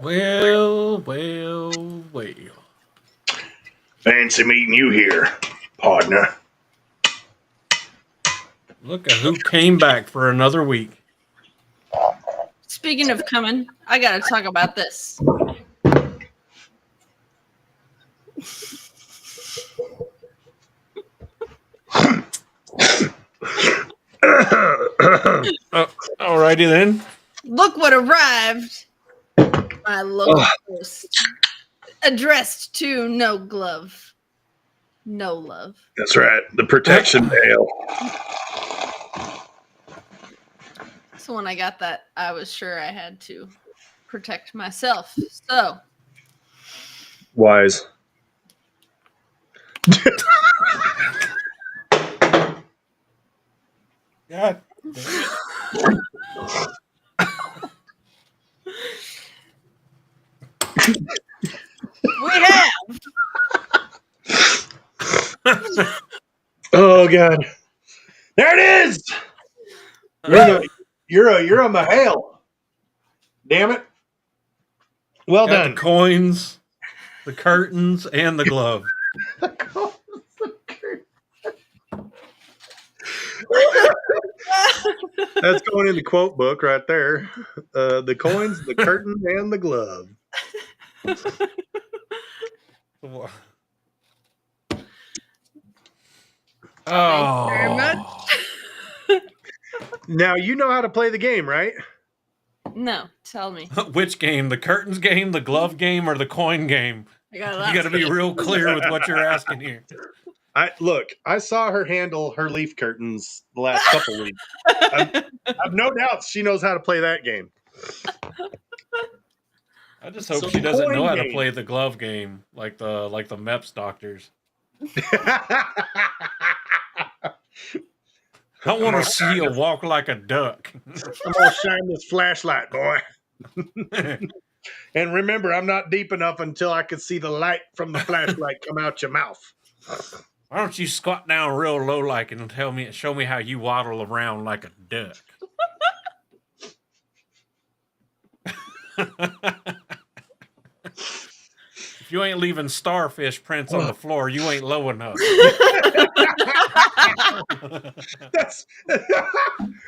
Well. Fancy meeting you here, partner. Look at who came back for another week. Speaking of coming, I gotta talk about this. Alrighty then. Look what arrived. My local post. Addressed to No Glove. No Love. That's right. The protection mail. So when I got that, I was sure I had to protect myself. So Wise. God. we have Oh God. There it is. You're a Mahale. Damn it. Well Got done. the coins, the curtains, and the glove. That's going in the quote book right there. The coins, the curtain, and the glove. Thank you very much. Now you know how to play the game, right? No, tell me. Which game? The curtains game, the glove game, or the coin game? I got You got to be real clear with what you're asking here. I saw her handle her leaf curtains the last couple weeks. I've no doubts she knows how to play that game. I just hope So she the doesn't know coin how to game. play the glove game like the MEPS doctors. I want to see you walk like a duck. I'm gonna shine this flashlight, boy. And remember, I'm not deep enough until I can see the light from the flashlight come out your mouth. Why don't you squat down real low like and show me how you waddle around like a duck? If you ain't leaving starfish prints on the floor, you ain't low enough. That's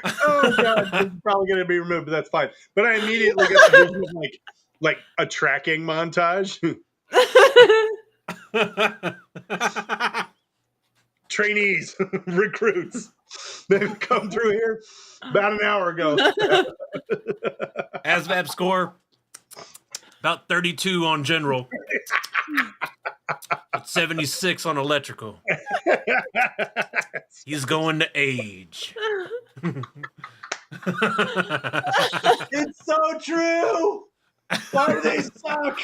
oh God, this is probably going to be removed, but that's fine. But I immediately got the vision of like a tracking montage. Trainees, recruits, they've come through here about an hour ago. ASVAB score about 32 on general. 76 on electrical. He's going to age. It's so true. Why do they suck?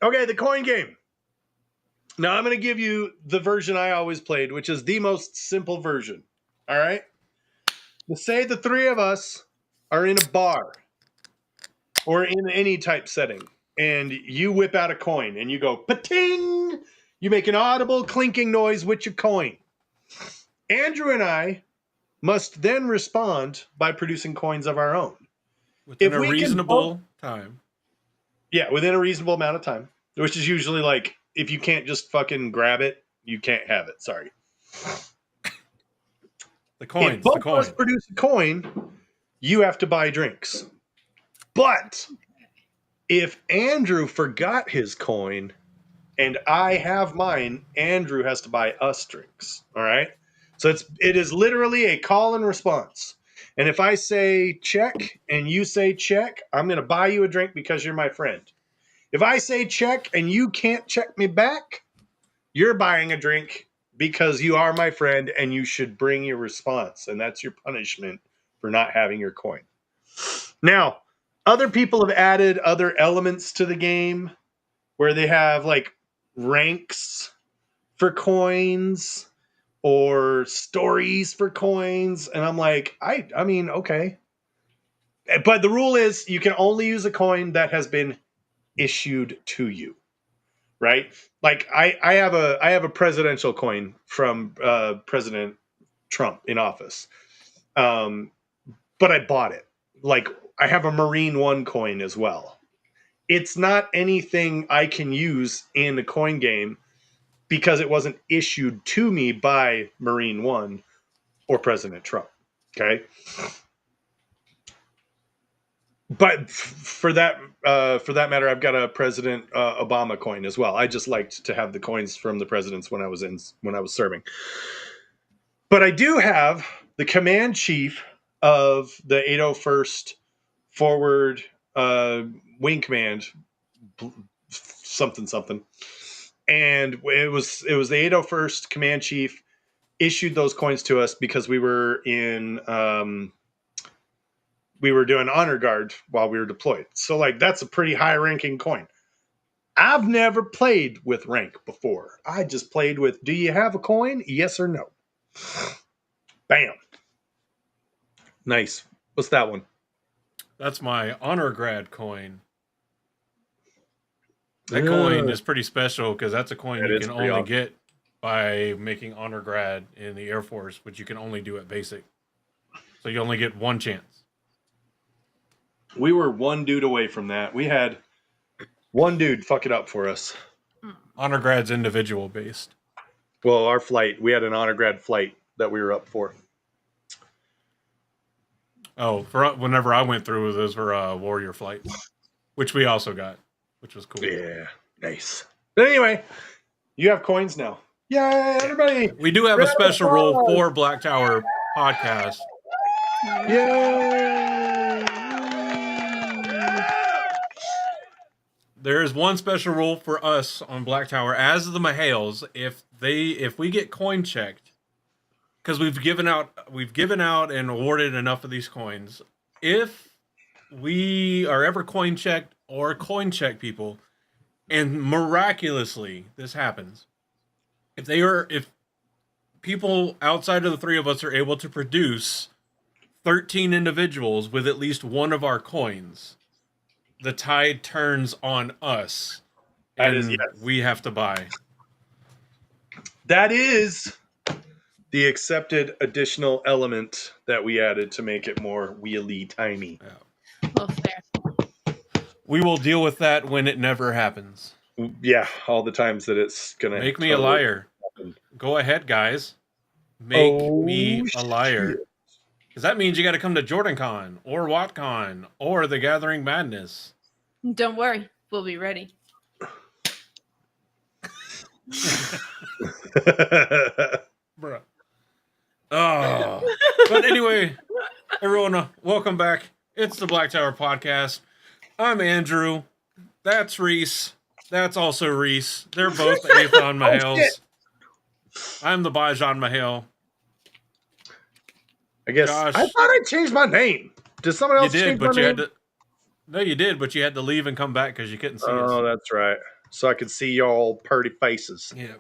Okay, the coin game. Now I'm going to give you the version I always played, which is the most simple version. All right? Say the three of us are in a bar or in any type setting, and you whip out a coin and you go pa-ting. You make an audible clinking noise with your coin. Andrew and I must then respond by producing coins of our own. Within a reasonable time. Yeah, within a reasonable amount of time, which is usually like, if you can't just fucking grab it, you can't have it. Sorry. The coins. If both of us produce a coin, you have to buy drinks. But if Andrew forgot his coin and I have mine, Andrew has to buy us drinks. All right? So it is literally a call and response. And if I say check and you say check, I'm going to buy you a drink because you're my friend. If I say check and you can't check me back, you're buying a drink because you are my friend and you should bring your response. And that's your punishment for not having your coin. Now, other people have added other elements to the game where they have like ranks for coins or stories for coins. And I'm like, I mean, okay. But the rule is you can only use a coin that has been issued to you, right? Like I have a presidential coin from President Trump in office, but I bought it. Like I have a Marine One coin as well, it's not anything I can use in a coin game because it wasn't issued to me by Marine One or President Trump. Okay. But for that matter, I've got a President Obama coin as well. I just liked to have the coins from the presidents when I was serving. But I do have the command chief of the 801st Forward Wing Command, something, and it was the 801st command chief issued those coins to us because we were in. We were doing honor guard while we were deployed. So like that's a pretty high ranking coin. I've never played with rank before. I just played with, do you have a coin? Yes or no? Bam. Nice. What's that one? That's my honor grad coin. That coin is pretty special because that's a coin you can only get by making honor grad in the Air Force, which you can only do at basic. So you only get one chance. We were one dude away from that. We had one dude fuck it up for us. Honor grad's individual based. Well, our flight, we had an honor grad flight that we were up for. Oh, whenever I went through, those were warrior flights, which we also got, which was cool. Yeah, nice. But anyway, you have coins now. Yay, everybody! We do have a special rule for Black Tower podcast. Yay! There is one special rule for us on Black Tower as the Mahales. If we get coin checked, because we've given out and awarded enough of these coins. If we are ever coin checked or coin check people, and miraculously this happens, if people outside of the three of us are able to produce 13 individuals with at least one of our coins, the tide turns on us, and we have to buy. That is the accepted additional element that we added to make it more wheelie tiny. Yeah. Well, fair. We will deal with that when it never happens. Yeah, all the times that it's gonna make me a liar. Happen. Go ahead, guys. Make me a liar. Because that means you got to come to JordanCon or WatCon or the Gathering Madness. Don't worry, we'll be ready. Bruh. Oh. But anyway, everyone, welcome back. It's the Black Tower Podcast. I'm Andrew. That's Reese. That's also Reese. They're both Aethon Mahales. I'm the Bajan Mahale. I guess Josh, I thought I changed my name. Did someone else change my name? Had to. No, you did, but you had to leave and come back because you couldn't see us. Oh, that's right. So I could see y'all pretty faces. Yeah.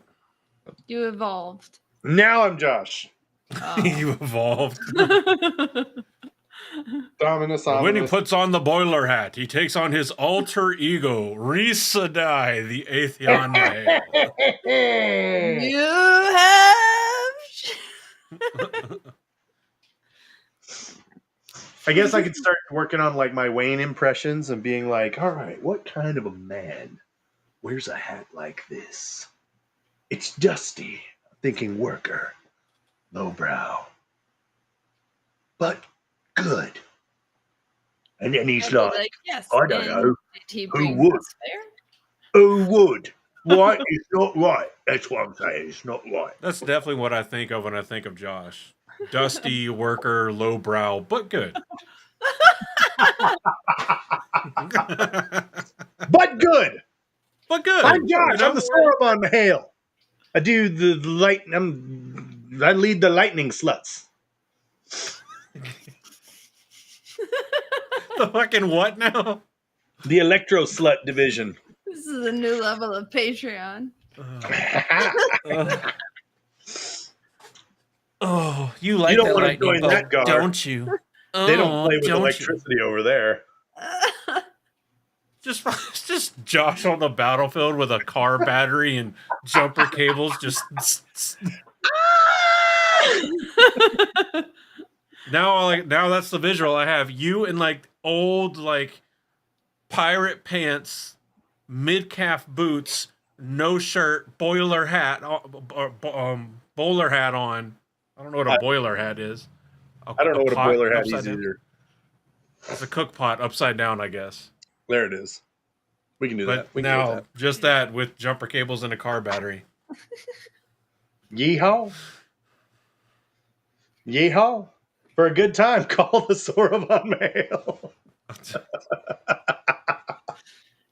You evolved. Now I'm Josh. Oh. You evolved. Dominus. When he puts on the boiler hat, he takes on his alter ego, Reese Sedai, the Aethon Mahale. You have... I guess I could start working on like my Wayne impressions and being like, all right, what kind of a man wears a hat like this? It's dusty, thinking worker, lowbrow, but good. And then he's like yes, I don't know. Who would? Who would? Right? It's not right. That's what I'm saying. It's not right. That's definitely what I think of when I think of Josh. Dusty, worker, lowbrow, but good. But good. But good. I'm Josh. I'm the Saruman Mahale. I do the light. I lead the lightning sluts. The fucking what now? The electro slut division. This is a new level of Patreon. Oh, you like that lightning bolt, don't you? They don't play with electricity over there. Just Josh on the battlefield with a car battery and jumper cables. Just now that's the visual I have. You in like old like pirate pants, mid-calf boots, no shirt, bowler hat on. I don't know what a boiler hat is. I don't know what a pot boiler hat upside is down? either. It's a cook pot upside down, I guess. There it is. We can do But that. We can do now, that. just that with jumper cables and a car battery. Yeehaw. Yeehaw. For a good time, call the Sorovan Mail.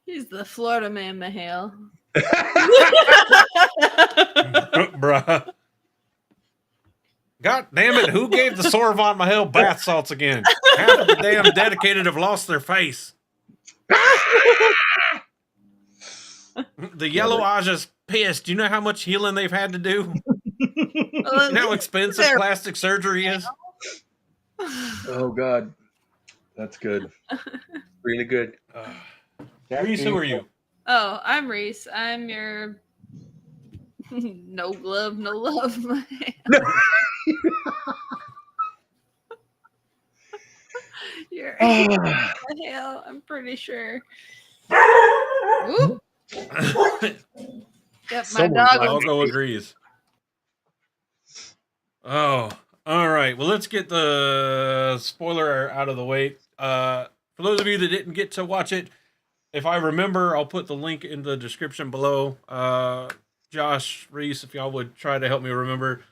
He's the Florida man, Mahale. Bruh. God damn it, who gave the Sorvant Mahale bath salts again? Half of the damn dedicated have lost their face. The Yellow Aja's pissed. You know how much healing they've had to do? You know how expensive plastic surgery is? Oh, God. That's good. Really good. Reese, who are you? Oh, I'm Reese. I'm your no glove, no love. You're hell, I'm pretty sure. Whoop. Yep, my dog. Doggo agrees. Oh, all right. Well, let's get the spoiler out of the way. For those of you that didn't get to watch it, if I remember, I'll put the link in the description below. Josh, Reese, if y'all would try to help me remember.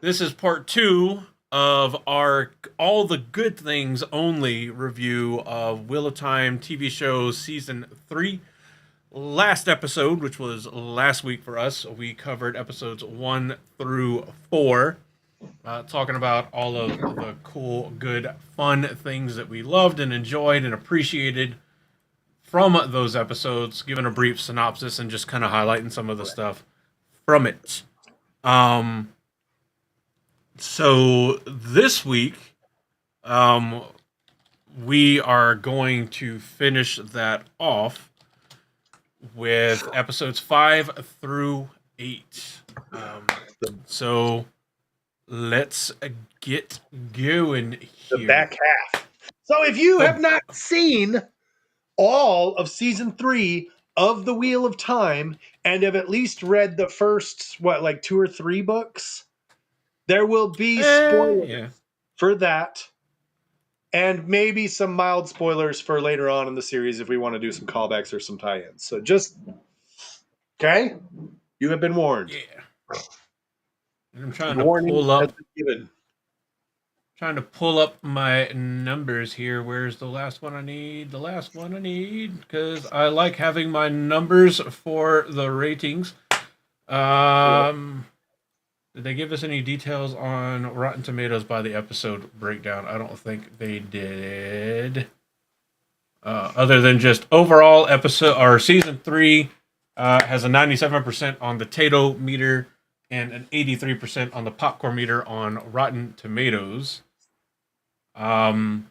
This is part 2 of our All the Good Things Only review of Wheel of Time TV show season 3. Last episode, which was last week for us, we covered episodes 1 through 4, talking about all of the cool, good, fun things that we loved and enjoyed and appreciated from those episodes, giving a brief synopsis and just kind of highlighting some of the stuff from it. So this week, we are going to finish that off with episodes 5 through 8. So let's get going here. The back half. So if you have not seen all of season 3 of The Wheel of Time and have at least read the first, 2 or 3 books, there will be spoilers for that. And maybe some mild spoilers for later on in the series if we want to do some callbacks or some tie-ins. So just, okay? You have been warned. Yeah. I'm trying to pull up. Trying to pull up my numbers here. Where's the last one I need? The last one I need, because I like having my numbers for the ratings. Did they give us any details on Rotten Tomatoes by the episode breakdown? I don't think they did. Other than just overall episode or season 3 has a 97% on the Tato meter and an 83% on the popcorn meter on Rotten Tomatoes. But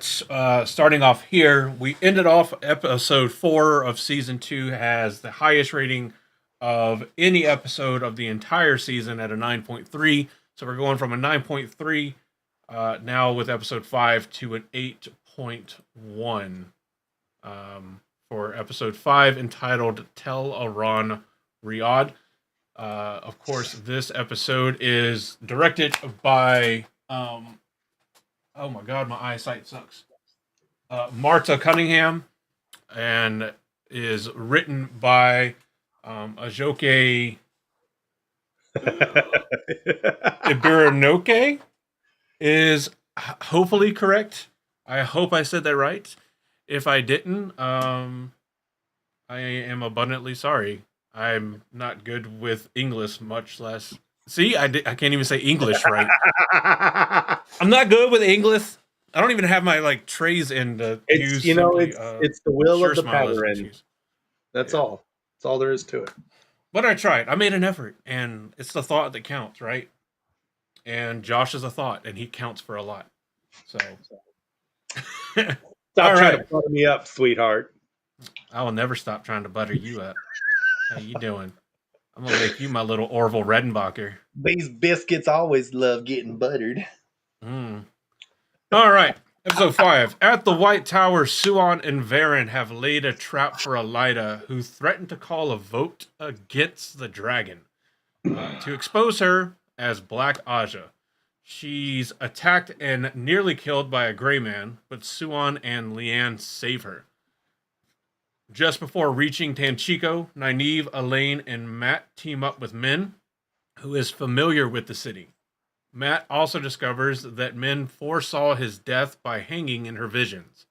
starting off here, we ended off episode 4 of season 2 has the highest rating of any episode of the entire season at a 9.3. So we're going from a 9.3 now with episode 5 to an 8.1 for episode 5 entitled Tel Aran Riyadh. Of course, this episode is directed by oh my god, my eyesight sucks. Marta Cunningham, and is written by Ajoke Ibirinoke, is hopefully correct. I hope I said that right. If I didn't, I am abundantly sorry. I'm not good with English, much less. See, I can't even say English right. I'm not good with English. I don't even have my trays in to use. It's the will of the pattern. That's all. That's all there is to it. But I tried. I made an effort, and it's the thought that counts, right? And Josh is a thought, and he counts for a lot. So, stop trying to butter me up, sweetheart. I will never stop trying to butter you up. How you doing? I'm gonna make you my little Orville Redenbacher. These biscuits always love getting buttered. All right. Episode 5. At the White Tower, Suan and Varen have laid a trap for Elida, who threatened to call a vote against the dragon to expose her as Black Aja. She's attacked and nearly killed by a gray man, but Suan and Leanne save her. Just before reaching Tanchico, Nynaeve, Elaine, and Matt team up with Min, who is familiar with the city. Matt also discovers that Min foresaw his death by hanging in her visions.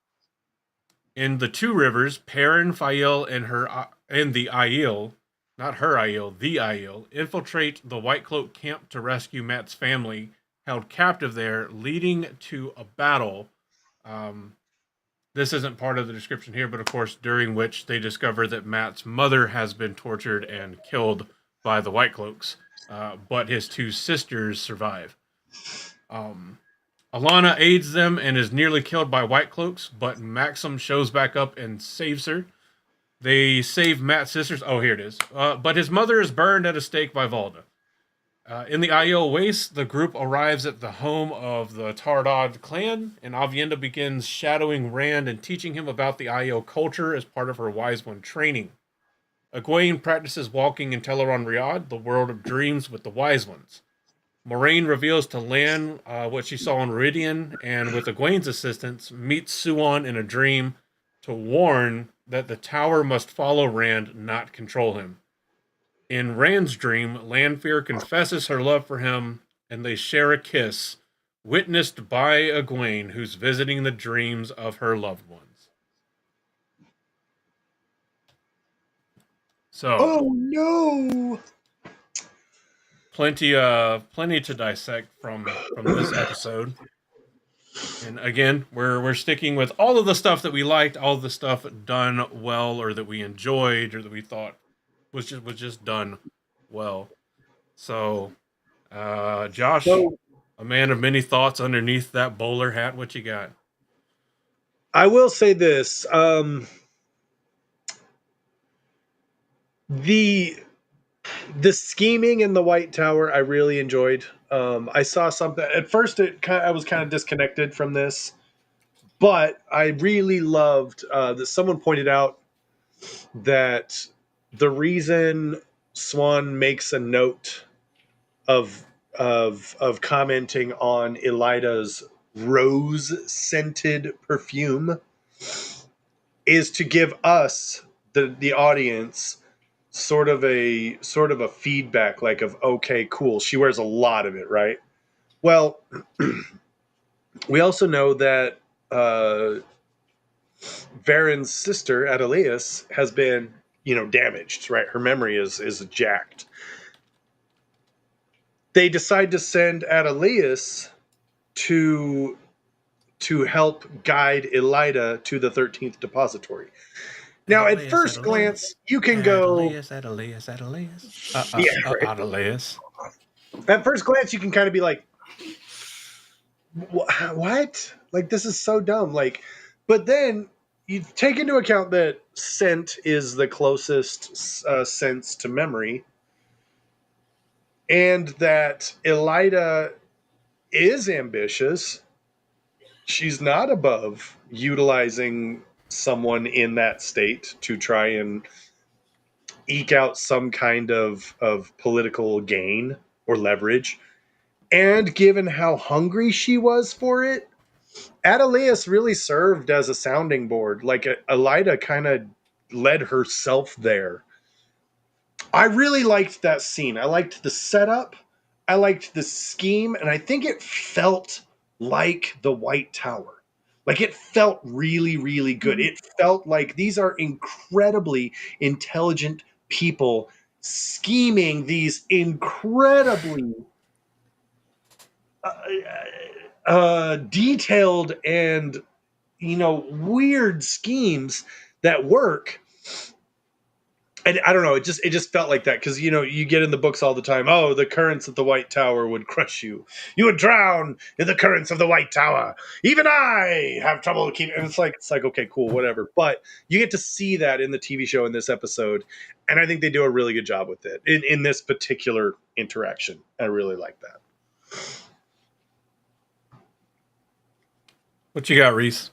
In the Two Rivers, Perrin, Fael, and the Aiel, not her Aiel, the Aiel, infiltrate the White Cloak camp to rescue Matt's family, held captive there, leading to a battle. This isn't part of the description here, but of course, during which they discover that Matt's mother has been tortured and killed by the White Cloaks. But his two sisters survive. Alana aids them and is nearly killed by White Cloaks, but Maxim shows back up and saves her. They save Matt's sisters. Oh, here it is. But his mother is burned at a stake by Valda. In the Aiel Waste, the group arrives at the home of the Tardad clan, and Avienda begins shadowing Rand and teaching him about the Aiel culture as part of her Wise One training. Egwene practices walking in Teleron Riad, the world of dreams, with the Wise Ones. Moraine reveals to Lan what she saw on Meridian, and with Egwene's assistance, meets Suan in a dream to warn that the tower must follow Rand, not control him. In Rand's dream, Lanfear confesses her love for him, and they share a kiss, witnessed by Egwene, who's visiting the dreams of her loved ones. So, Oh no! plenty to dissect from this episode. And again, we're sticking with all of the stuff that we liked, all of the stuff done well, or that we enjoyed, or that we thought was just done well. So, Josh, a man of many thoughts underneath that bowler hat, what you got? I will say this: the scheming in the White Tower, I really enjoyed. I saw something at first. I was kind of disconnected from this, but I really loved that someone pointed out that the reason Swan makes a note of commenting on Elida's rose-scented perfume is to give us the audience sort of a feedback, like of, okay, cool, she wears a lot of it, right? Well, we also know that Varen's sister Adeleas has been, damaged, right? Her memory is jacked. They decide to send Adeleas to help guide Elida to the 13th depository. Now, at first glance, you can go... Adeleas. At first glance, you can kind of be like, what? Like, this is so dumb. Like, but then you take into account that scent is the closest sense to memory, and that Elida is ambitious. She's not above utilizing someone in that state to try and eke out some kind of political gain or leverage. And given how hungry she was for it, Adeleas really served as a sounding board. Like, Elida kind of led herself there. I really liked that scene. I liked the setup. I liked the scheme. And I think it felt like the White Tower. Like, it felt really, really good. It felt like these are incredibly intelligent people scheming these incredibly detailed and, weird schemes that work. And I don't know, it just felt like that, because you get in the books all the time, oh, the currents of the White Tower would crush you. You would drown in the currents of the White Tower. Even I have trouble keeping. And it's like okay, cool, whatever. But you get to see that in the TV show in this episode, and I think they do a really good job with it in this particular interaction. I really like that. What you got, Reese?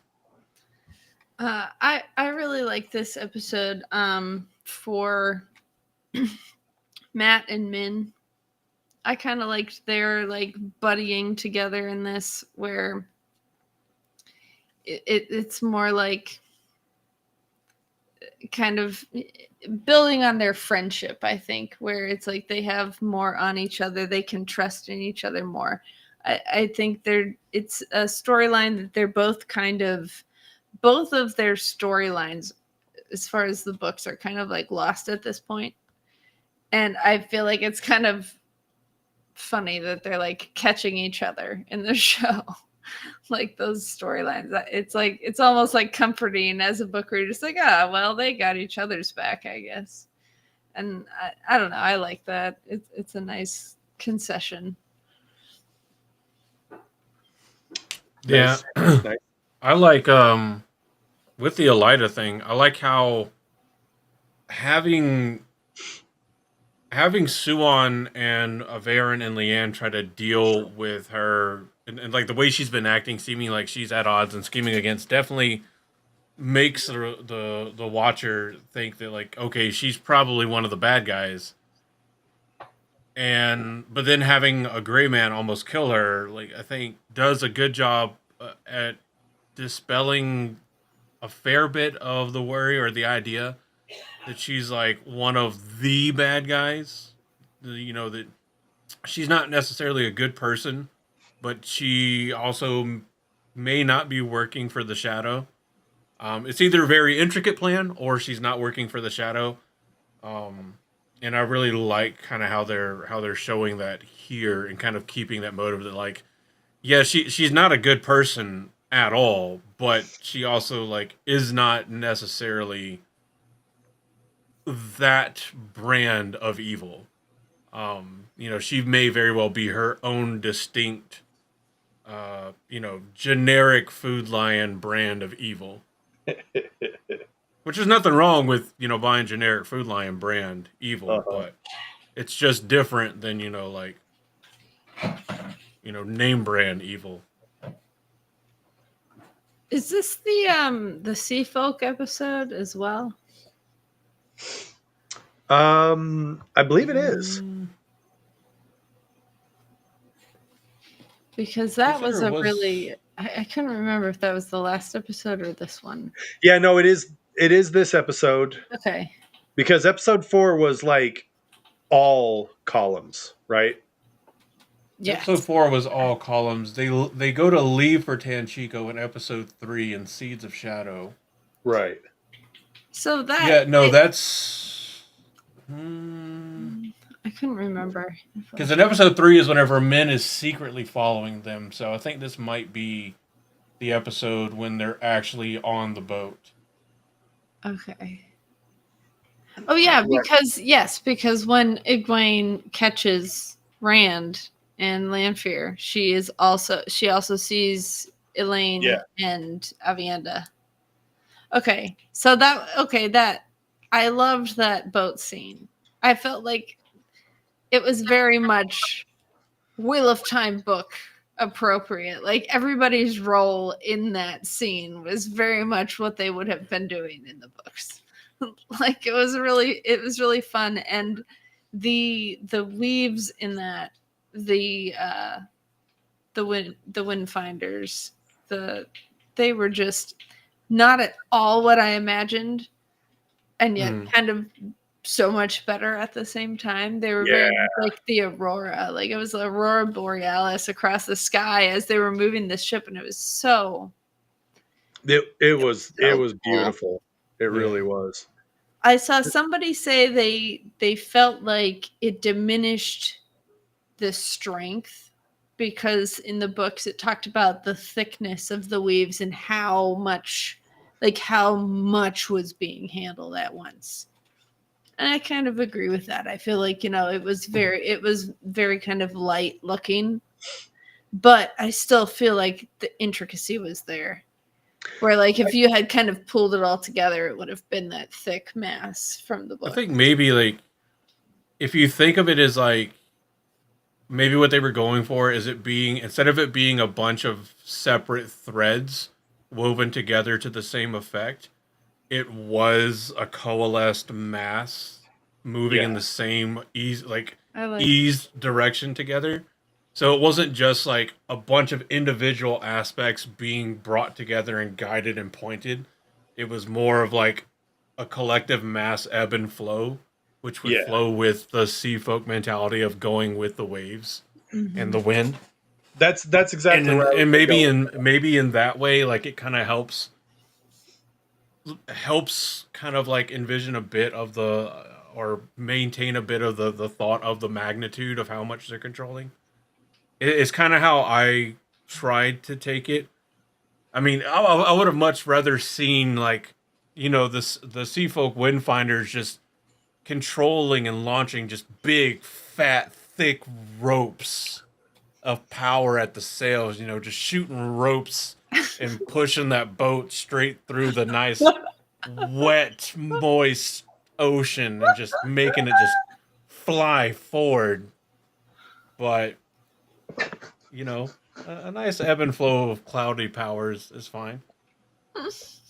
I really like this episode for Matt and Min. I kind of liked their like buddying together in this, where it's more like kind of building on their friendship. I think where it's like they have more on each other, they can trust in each other more. I think it's a storyline that they're both kind of both of their storylines as far as the books are kind of like lost at this point. And I feel like it's kind of funny that they're like catching each other in the show. Like those storylines. It's like it's almost like comforting as a book reader. Just like, well, they got each other's back, I guess. And I don't know, I like that. It's a nice concession. Yeah. Nice. I like with the Elida thing, I like how having Suwon and Avaren and Leanne try to deal with her and like the way she's been acting, seeming like she's at odds and scheming against, definitely makes the watcher think that like, okay, she's probably one of the bad guys. But then having a gray man almost kill her, like I think does a good job at dispelling a fair bit of the worry or the idea that she's like one of the bad guys. You know, that she's not necessarily a good person, but she also may not be working for the Shadow. It's either a very intricate plan or she's not working for the Shadow. And I really like kind of how they're showing that here and kind of keeping that motive that like, yeah, she's not a good person at all, but she also like is not necessarily that brand of evil. You know, she may very well be her own distinct, you know, generic Food Lion brand of evil. Which is nothing wrong with, you know, buying generic Food Lion brand evil, but it's just different than, you know, like, you know, name brand evil. Is this the Sea Folk episode as well? I believe it is. Because that was a really I couldn't remember if that was the last episode or this one. Yeah, no, it is this episode. Okay. Because episode 4 was like all columns, right? Yeah. Episode 4 was all columns. They go to leave for Tanchico in episode 3 in Seeds of Shadow. Right. So that Yeah, no, that's I couldn't remember. Because in episode 3 is whenever Min is secretly following them. So I think this might be the episode when they're actually on the boat. Okay. Oh yeah, because when Egwene catches Rand and Lanfear, she also sees Elaine and Avienda. Okay. So that I loved that boat scene. I felt like it was very much Wheel of Time book appropriate. Like everybody's role in that scene was very much what they would have been doing in the books. Like it was really fun, and the weaves in that, the Windfinders, they were just not at all what I imagined, and yet kind of so much better at the same time. They were very much like the Aurora, like it was the Aurora Borealis across the sky as they were moving the ship, and it was so. It was beautiful. It really was. I saw somebody say they felt like it diminished the strength because in the books it talked about the thickness of the weaves and how much was being handled at once. And I kind of agree with that. I feel like, you know, it was very kind of light looking, but I still feel like the intricacy was there. Where like if you had kind of pulled it all together, it would have been that thick mass from the book. I think maybe like if you think of it as like maybe what they were going for is it being, instead of it being a bunch of separate threads woven together to the same effect, it was a coalesced mass moving in the same I like. eased direction together. So it wasn't just like a bunch of individual aspects being brought together and guided and pointed. It was more of like a collective mass ebb and flow, which would flow with the sea folk mentality of going with the waves and the wind. That's exactly right. And maybe in that way, like it kind of helps kind of like envision a bit of the or maintain a bit of the thought of the magnitude of how much they're controlling. It's kind of how I tried to take it. I mean, I would have much rather seen like, you know, the Sea Folk Windfinders just controlling and launching just big, fat, thick ropes of power at the sails. You know, just shooting ropes and pushing that boat straight through the nice, wet, moist ocean and just making it just fly forward. But you know, a nice ebb and flow of cloudy powers is fine. It's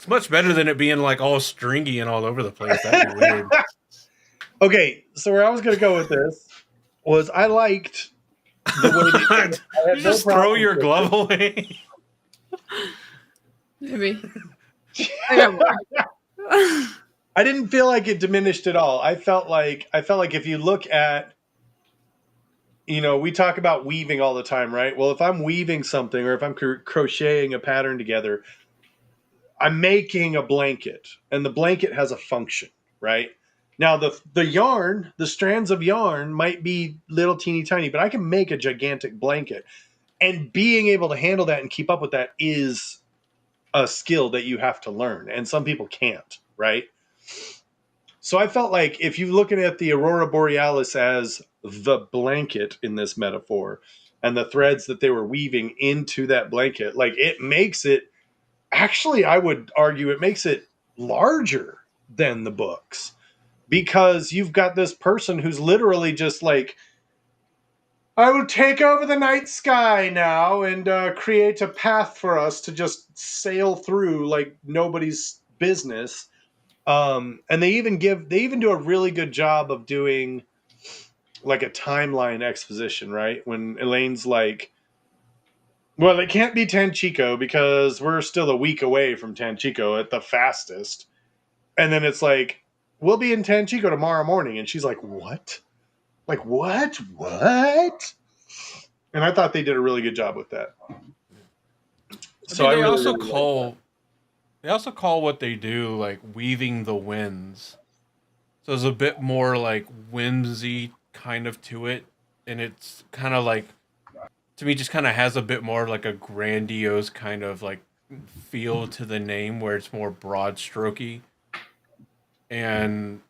much better than it being like all stringy and all over the place. That'd be weird. Okay, so where I was going to go with this was I liked the way you just throw your glove away. Maybe. I got more. I didn't feel like it diminished at all. I felt like if you look at, you know, we talk about weaving all the time, right? Well, if I'm weaving something or if I'm crocheting a pattern together, I'm making a blanket, and the blanket has a function, right? Now, the yarn, the strands of yarn might be little teeny tiny, but I can make a gigantic blanket. And being able to handle that and keep up with that is a skill that you have to learn, and some people can't, right? So I felt like if you're looking at the Aurora Borealis as the blanket in this metaphor and the threads that they were weaving into that blanket, like it makes it, actually, I would argue it makes it larger than the books, because you've got this person who's literally just like, I will take over the night sky now and create a path for us to just sail through like nobody's business. And they even do a really good job of doing like a timeline exposition, right? When Elaine's like, well, it can't be Tanchico because we're still a week away from Tanchico at the fastest. And then it's like, we'll be in Tanchico tomorrow morning. And she's like, what? Like, what? What? And I thought they did a really good job with that. So they also call what they do like weaving the winds. So there's a bit more like whimsy kind of to it, and it's kind of like, to me, just kind of has a bit more like a grandiose kind of like feel to the name, where it's more broad strokey. And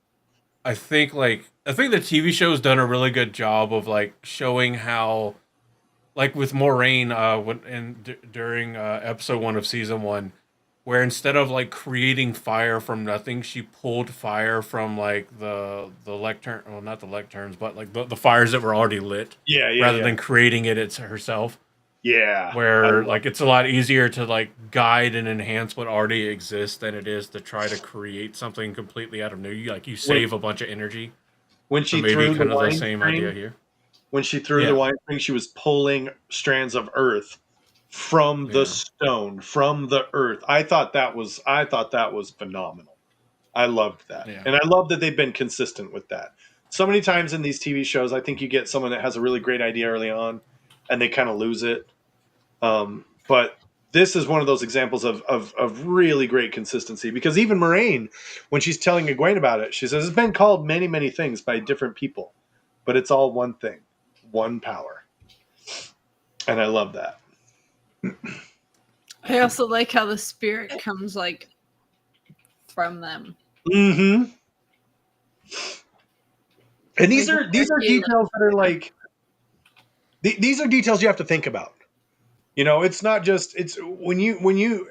I think the TV show's done a really good job of like showing how, like with Moraine, during episode 1 of season 1, where instead of like creating fire from nothing, she pulled fire from like the lectern, well, not the lecterns, but like the fires that were already lit. Rather than creating it herself. Yeah. Where like it's a lot easier to like guide and enhance what already exists than it is to try to create something completely out of new. You save a bunch of energy. When she so maybe threw kind the of the wine same string, idea here. When she threw the wine string, she was pulling strands of earth from the stone, from the earth. I thought that was phenomenal. I loved that. Yeah. And I love that they've been consistent with that. So many times in these TV shows, I think you get someone that has a really great idea early on and they kind of lose it. But this is one of those examples of really great consistency, because even Moraine, when she's telling Egwene about it, she says it's been called many, many things by different people, but it's all one thing, one power. And I love that. I also like how the spirit comes like from them. Mm-hmm. And these are details that are like, these are details you have to think about. You know, it's not just, it's when you,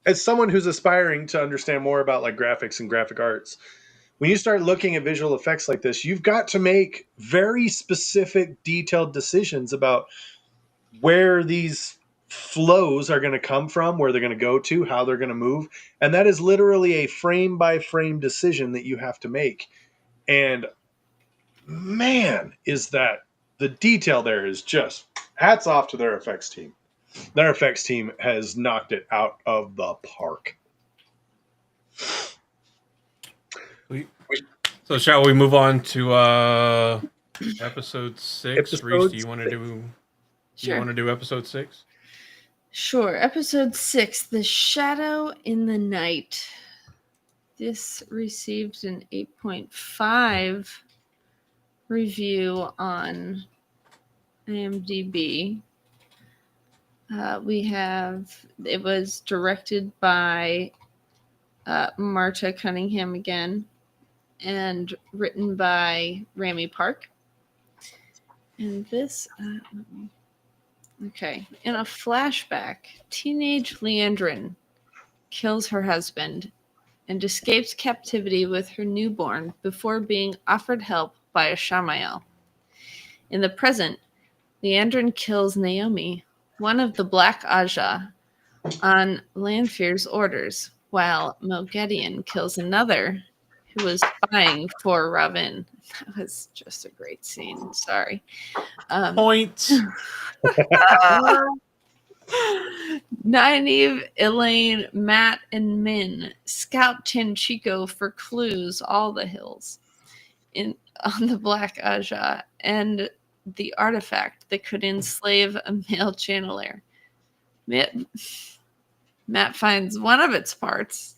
as someone who's aspiring to understand more about like graphics and graphic arts, when you start looking at visual effects like this, you've got to make very specific, detailed decisions about where these flows are going to come from, where they're going to go to, how they're going to move. And that is literally a frame by frame decision that you have to make. And man, is that the detail there is just hats off to their effects team. Their effects team has knocked it out of the park. So shall we move on to episode 6? Reese, do you want to do? Sure. You want to do episode 6? Sure. Episode 6, The Shadow in the Night. This received an 8.5 review on IMDb. It was directed by Marta Cunningham again, and written by Rami Park. And this, okay, in a flashback, teenage Leandrin kills her husband and escapes captivity with her newborn before being offered help by Ishamael. In the present, Leandrin kills Naomi, one of the Black Aja, on Lanfear's orders, while Moghedien kills another who was spying for Ravin. That was just a great scene. Sorry. Points. Nynaeve, Elaine, Matt, and Min scout Tenchiko for clues all the hills on the Black Aja and the artifact that could enslave a male channeler. Matt finds one of its parts,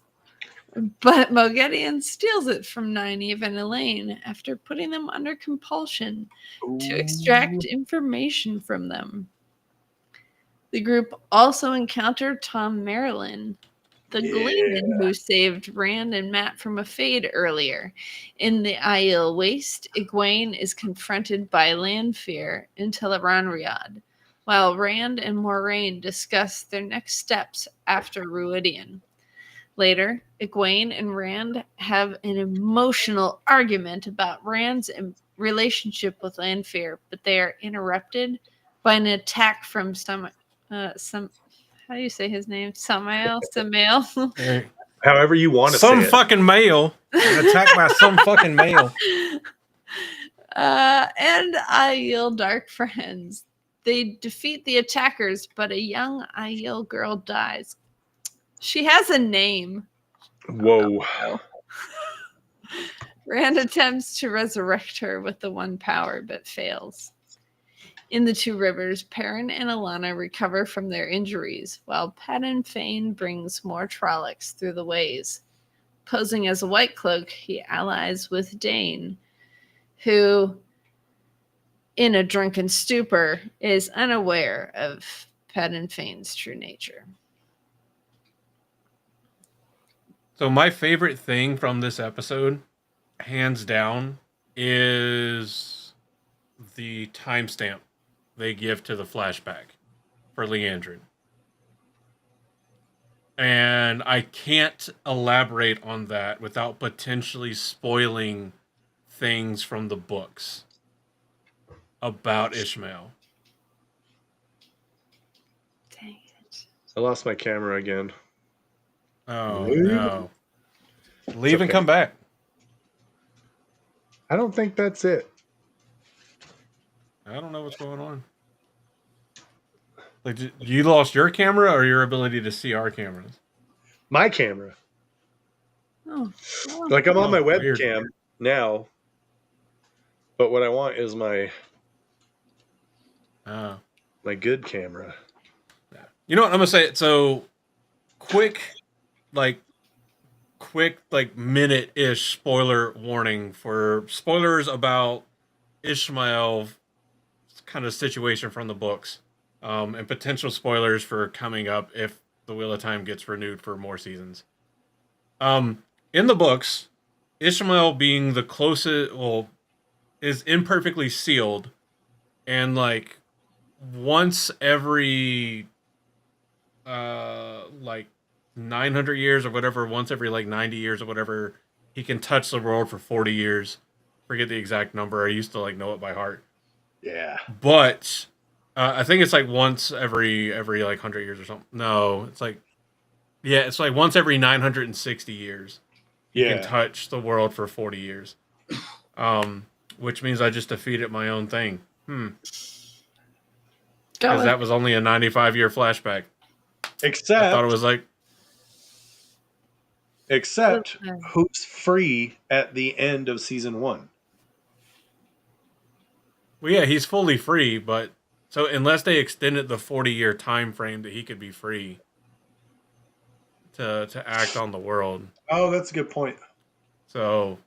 but Moghedien steals it from Nynaeve and Elaine after putting them under compulsion to extract information from them. The group also encountered Tom Marilyn, the Gleeman who saved Rand and Matt from a fade earlier. In the Aiel Waste, Egwene is confronted by Lanfear and Tel'aran'rhiod, while Rand and Moiraine discuss their next steps after Rhuidean. Later, Egwene and Rand have an emotional argument about Rand's relationship with Lanfear, but they are interrupted by an attack from some how do you say his name? Samael? However you want to say Some it. fucking male. Attacked by some fucking male. And Aiel Dark Friends. They defeat the attackers, but a young Aiel girl dies. She has a name. Whoa. Rand attempts to resurrect her with the one power, but fails. In the Two Rivers, Perrin and Alana recover from their injuries, while Padan Fain brings more Trollocs through the ways. Posing as a White Cloak, he allies with Dane, who, in a drunken stupor, is unaware of Padan Fain's true nature. So my favorite thing from this episode, hands down, is the timestamp they give to the flashback for Leandrin. And I can't elaborate on that without potentially spoiling things from the books about Ishmael. Dang it. I lost my camera again. Oh, no. Leave and come back. I don't think that's it. I don't know what's going on. Like, you lost your camera or your ability to see our cameras? My camera. Oh. Like I'm on my weird. webcam now, but what I want is my good camera. You know what I'm gonna say? So, quick minute-ish spoiler warning for spoilers about Ishmael kind of situation from the books, and potential spoilers for coming up if the Wheel of Time gets renewed for more seasons. In the books, Ishmael being the closest, is imperfectly sealed, and like once every 900 years or whatever, once every like 90 years or whatever, he can touch the world for 40 years. Forget the exact number. I used to like know it by heart. Yeah. But I think it's like once every like 100 years or something. No, it's like it's like once every 960 years. You can Yeah. touch the world for 40 years. Which means I just defeated my own thing. Because Go that was only a 95-year flashback. I thought it was like, Except who's free at the end of season 1? well, yeah, he's fully free, but so unless they extended the 40-year time frame that he could be free to act on the world. Oh, that's a good point. So,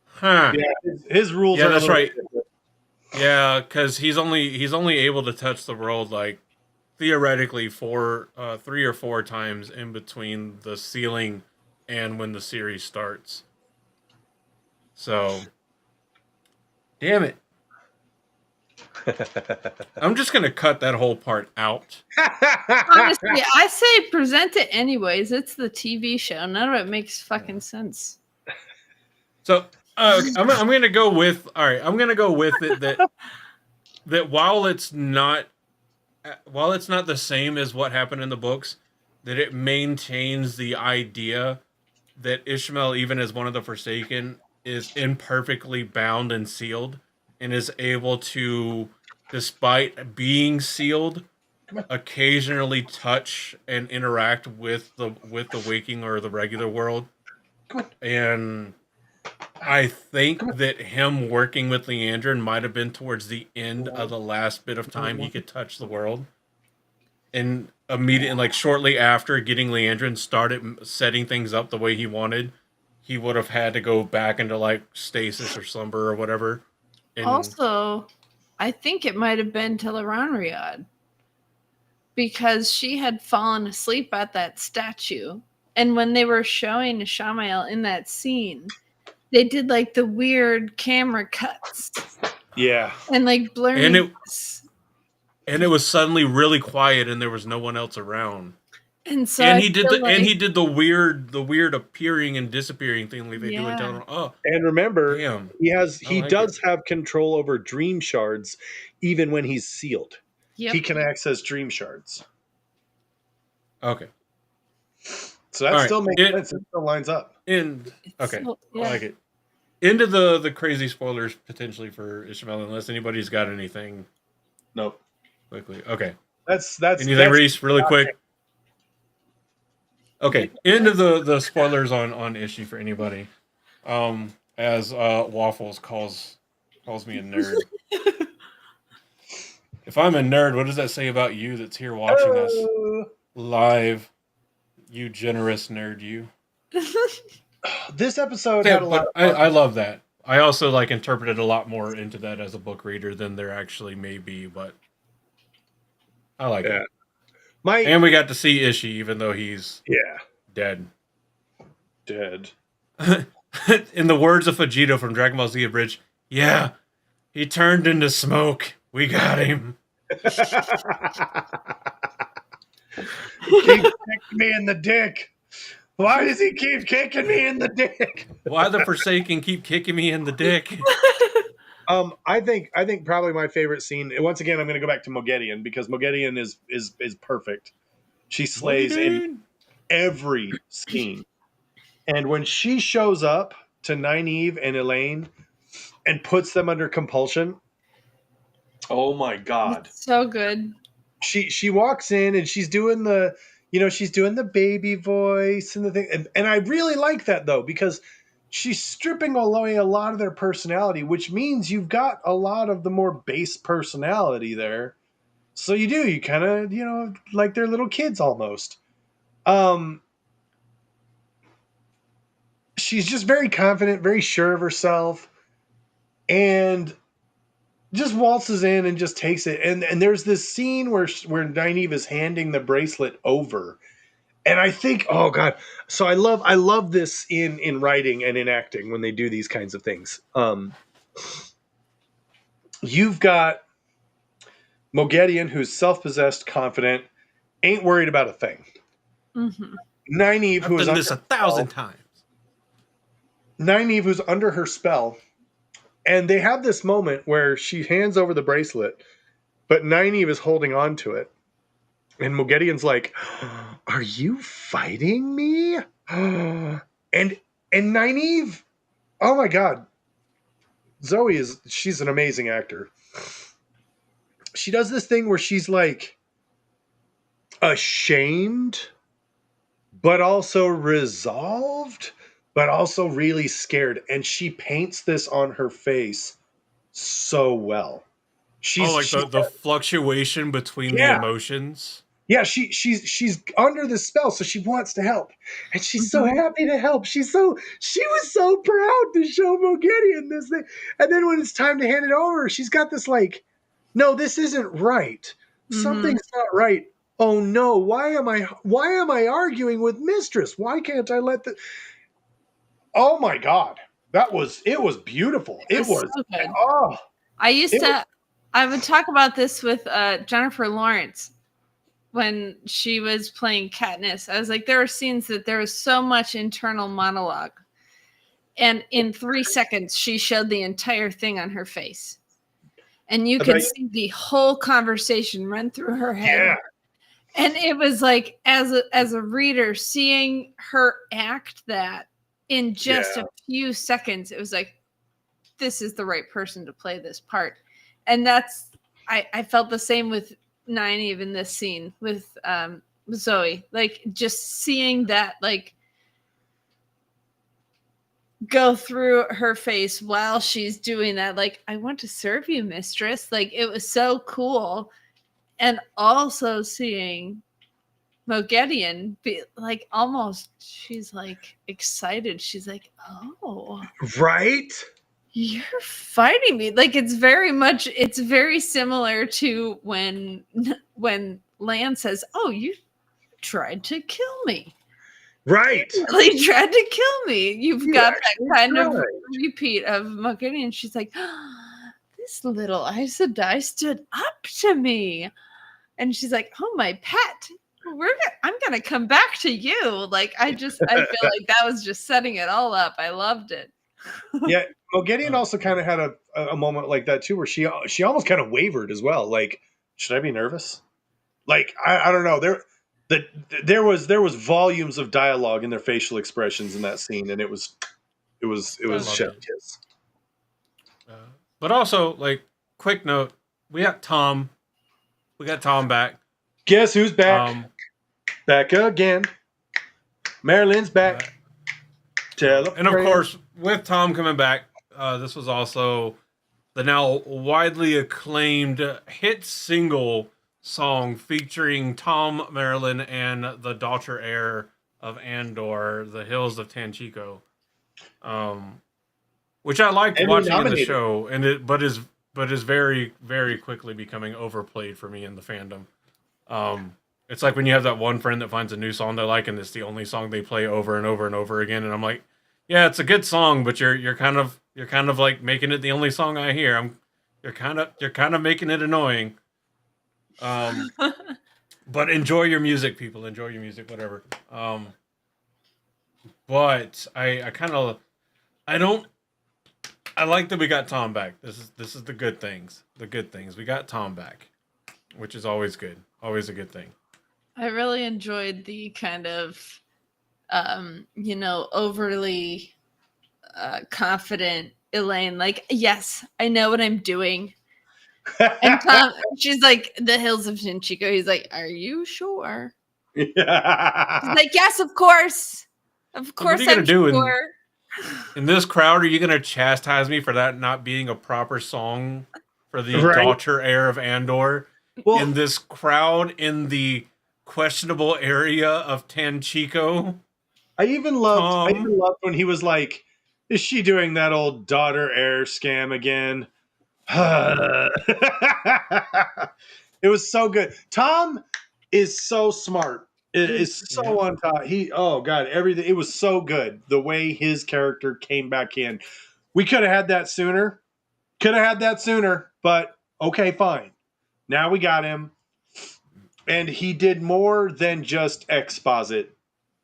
huh? Yeah, his rules Yeah, are. that's a little right. bit different. Yeah, because he's only able to touch the world like theoretically 3 or 4 times in between the ceiling and when the series starts. So, damn it. I'm just gonna cut that whole part out. Honestly, I say present it anyways. It's the TV show. None of it makes fucking sense. So I'm gonna go with I'm gonna go with it that while it's not the same as what happened in the books, that it maintains the idea that Ishmael, even as one of the Forsaken, is imperfectly bound and sealed, and is able to, despite being sealed, occasionally touch and interact with the waking or the regular world. And I think that him working with Leandrin might have been towards the end of the last bit of time he could touch the world. And immediately, like shortly after getting Leandrin started setting things up the way he wanted, he would have had to go back into like stasis or slumber or whatever. And Also, I think it might have been Tel'aran'rhiod because she had fallen asleep at that statue. And when they were showing Ishamael in that scene, they did like the weird camera cuts. Yeah. And like blurry. And it was suddenly really quiet and there was no one else around. And so and he did the weird appearing and disappearing thing like they do in Teleron. Oh, and remember, damn. he does have control over dream shards, even when he's sealed. Yep. He can access dream shards. Okay, so that still makes sense. It still lines up. I like it. Into the crazy spoilers potentially for Ishmael, unless anybody's got anything. Nope. Quickly, okay. That's anything, Reese, really quick. Okay, into the spoilers on Ishii for anybody. As Waffles calls me a nerd. If I'm a nerd, what does that say about you that's here watching us live? You generous nerd, you. This episode had a lot. I love that. I also like interpreted a lot more into that as a book reader than there actually may be, but I like it. And we got to see Ishii, even though he's dead. Dead. In the words of Vegeta from Dragon Ball Z Abridged, yeah, he turned into smoke. We got him. He keeps kicking me in the dick. Why does he keep kicking me in the dick? Why the Forsaken keep kicking me in the dick? I think probably my favorite scene. Once again, I'm going to go back to Moghedien because Moghedien is perfect. She slays in every scene, and when she shows up to Nynaeve and Elaine and puts them under compulsion, oh my god, it's so good. She walks in and she's doing the baby voice and the thing, and I really like that though because she's stripping away a lot of their personality, which means you've got a lot of the more base personality there. So you kind of, like they're little kids almost. She's just very confident, very sure of herself, and just waltzes in and just takes it. And there's this scene where Nynaeve is handing the bracelet over. And I think, oh god, so I love this in writing and in acting when they do these kinds of things. You've got Moghedien, who's self-possessed, confident, ain't worried about a thing. Mm-hmm. Nynaeve, who is done this 1,000 times. Nynaeve, who's under her spell, and they have this moment where she hands over the bracelet, but Nynaeve is holding on to it. And Moghedien's like, "Are you fighting me?" and Nynaeve, oh my god, she's an amazing actor. She does this thing where she's like ashamed, but also resolved, but also really scared, and she paints this on her face so well. The fluctuation between the emotions. Yeah, she's under the spell, so she wants to help, and she's so happy to help. She was so proud to show Moghedien this thing, and then when it's time to hand it over, she's got this like, no, this isn't right. Something's not right. Oh no, why am I arguing with Mistress? Why can't I let the? Oh my god, it was beautiful. It was so good. Oh, I would talk about this with Jennifer Lawrence. When she was playing Katniss, I was like, there were scenes that there was so much internal monologue. And in 3 seconds, she showed the entire thing on her face. And you could see the whole conversation run through her head. Yeah. And it was like, as a reader, seeing her act that in just a few seconds, it was like, this is the right person to play this part. And I felt the same with Nynaeve in this scene with Zoe, like just seeing that like go through her face while she's doing that, like, I want to serve you, mistress. Like, it was so cool. And also seeing Moghedien be like, almost, she's like excited, she's like, oh right, you're fighting me. Like, it's very similar to when Lan says, oh, you tried to kill me. Right. You really tried to kill me. You've got that kind of repeat of Moghedien. She's like, oh, this little Aes Sedai stood up to me. And she's like, oh, my pet. I'm going to come back to you. Like, I feel like that was just setting it all up. I loved it. Yeah, Moghedien also kind of had a moment like that too, where she almost kind of wavered as well. Like, should I be nervous? Like, I don't know. There was volumes of dialogue in their facial expressions in that scene, and it was chef kiss. But also, like, quick note, we got Tom back. Guess who's back? Back again. Marilyn's back. And of course, with Tom coming back, this was also the now widely acclaimed hit single song featuring Tom, Marilyn, and the daughter heir of Andor, The Hills of Tanchico, which I liked watching in the show, but is very, very quickly becoming overplayed for me in the fandom. It's like when you have that one friend that finds a new song they like, and it's the only song they play over and over and over again, and I'm like, yeah, it's a good song, but you're kind of like making it the only song I hear. You're kind of making it annoying. But enjoy your music, people. Enjoy your music, whatever. But I like that we got Tom back. This is the good things. The good things. We got Tom back, which is always good. Always a good thing. I really enjoyed the kind of overly confident Elaine, like, yes, I know what I'm doing. And Tom, she's like, the Hills of Tanchico. He's like, are you sure? Yeah. He's like, yes, of course. Of course, what are you gonna sure. In this crowd, are you going to chastise me for that not being a proper song for the daughter heir of Andor? Well, in this crowd, in the questionable area of Tanchico? I even loved when he was like, is she doing that old daughter heir scam again? It was so good. Tom is so smart. It is so on top. Everything. It was so good. The way his character came back in. We could have had that sooner. But okay, fine. Now we got him. And he did more than just exposit.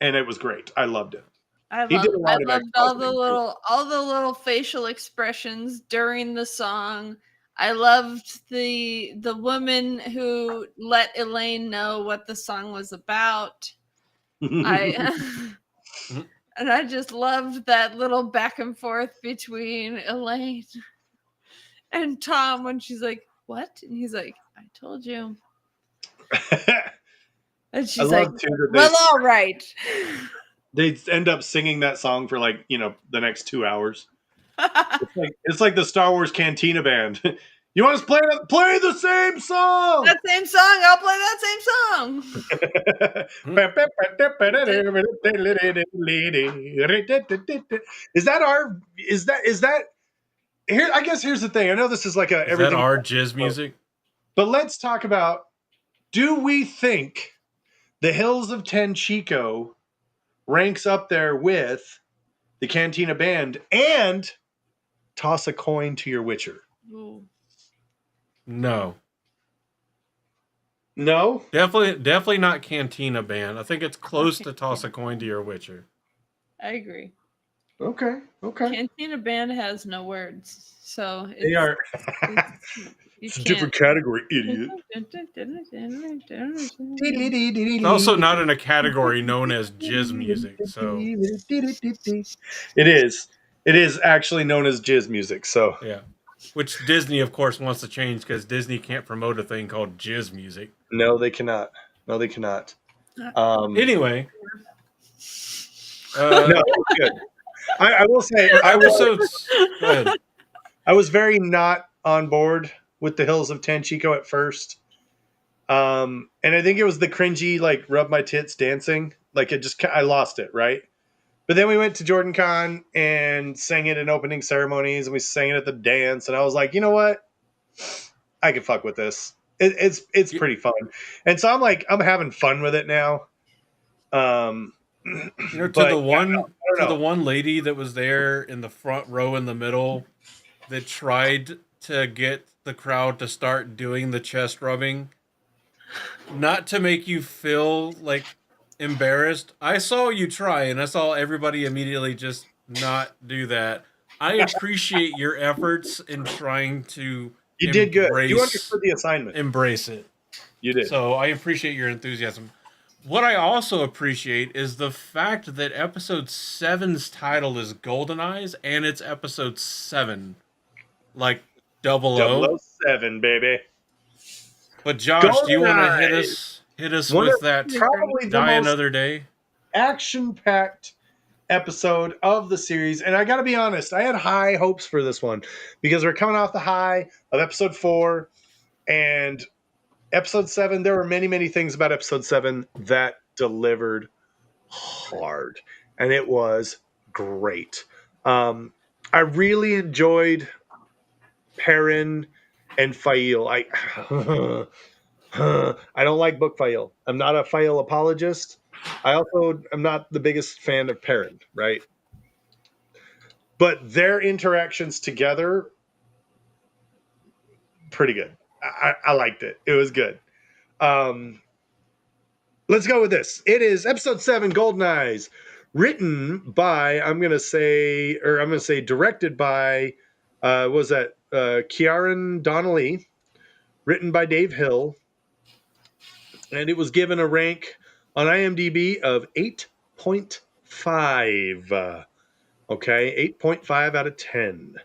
And it was great. I loved it. He did a I lot of loved expositing, too. all the little facial expressions during the song. I loved the woman who let Elaine know what the song was about. I and I just loved that little back and forth between Elaine and Tom when she's like, "What?" And he's like, "I told you." And I she's love like, too that "Well, all right." they end up singing that song for like the next 2 hours. It's like the Star Wars Cantina band. You want us to play the same song? That same song, I'll play that same song. Is that here? I guess here's the thing. I know this is like a Is that everything, our jizz music? but let's talk about: do we think the Hills of Tenchico ranks up there with the Cantina Band and Toss a Coin to Your Witcher? Ooh. No. No? Definitely not Cantina Band. I think it's close to Toss a Coin to Your Witcher. I agree. Okay. Cantina Band has no words, so They are. You It's a different category, idiot. It's also not in a category known as jizz music, so It is. It is actually known as jizz music. So yeah. Which Disney, of course, wants to change because Disney can't promote a thing called jizz music. no, they cannot. No, they cannot. Anyway, No, it's good. I will say, episodes. Go ahead. I was very not on board with the Hills of Tenchico at first. And I think it was the cringy, like, rub my tits dancing. Like, I lost it, right? But then we went to Jordan Con and sang it in opening ceremonies, and we sang it at the dance. And I was like, you know what? I can fuck with this. It's pretty fun. And so I'm having fun with it now. To but the one lady that was there in the front row in the middle that tried to get the crowd to start doing the chest rubbing, not to make you feel like embarrassed. I saw you try, and I saw everybody immediately just not do that. I appreciate your efforts in trying to. You did good. You understood the assignment. Embrace it. You did. So I appreciate your enthusiasm. What I also appreciate is the fact that episode 7's title is Golden Eyes, and it's episode 7. Like 00. 007, baby. But Josh, do you want to hit us with that Die Another Day? Action-packed episode of the series. And I got to be honest, I had high hopes for this one because we're coming off the high of episode 4 and episode 7. There were many, many things about episode 7 that delivered hard, and it was great. I really enjoyed Perrin and Fail. I don't like Book Fail. I'm not a Fail apologist. I also am not the biggest fan of Perrin, right? But their interactions together, pretty good. I liked it. It was good. Let's go with this. It is episode 7, Golden Eyes, written by, I'm going to say directed by, Kieran Donnelly, written by Dave Hill, and it was given a rank on IMDb of 8.5. Okay, 8.5 out of 10.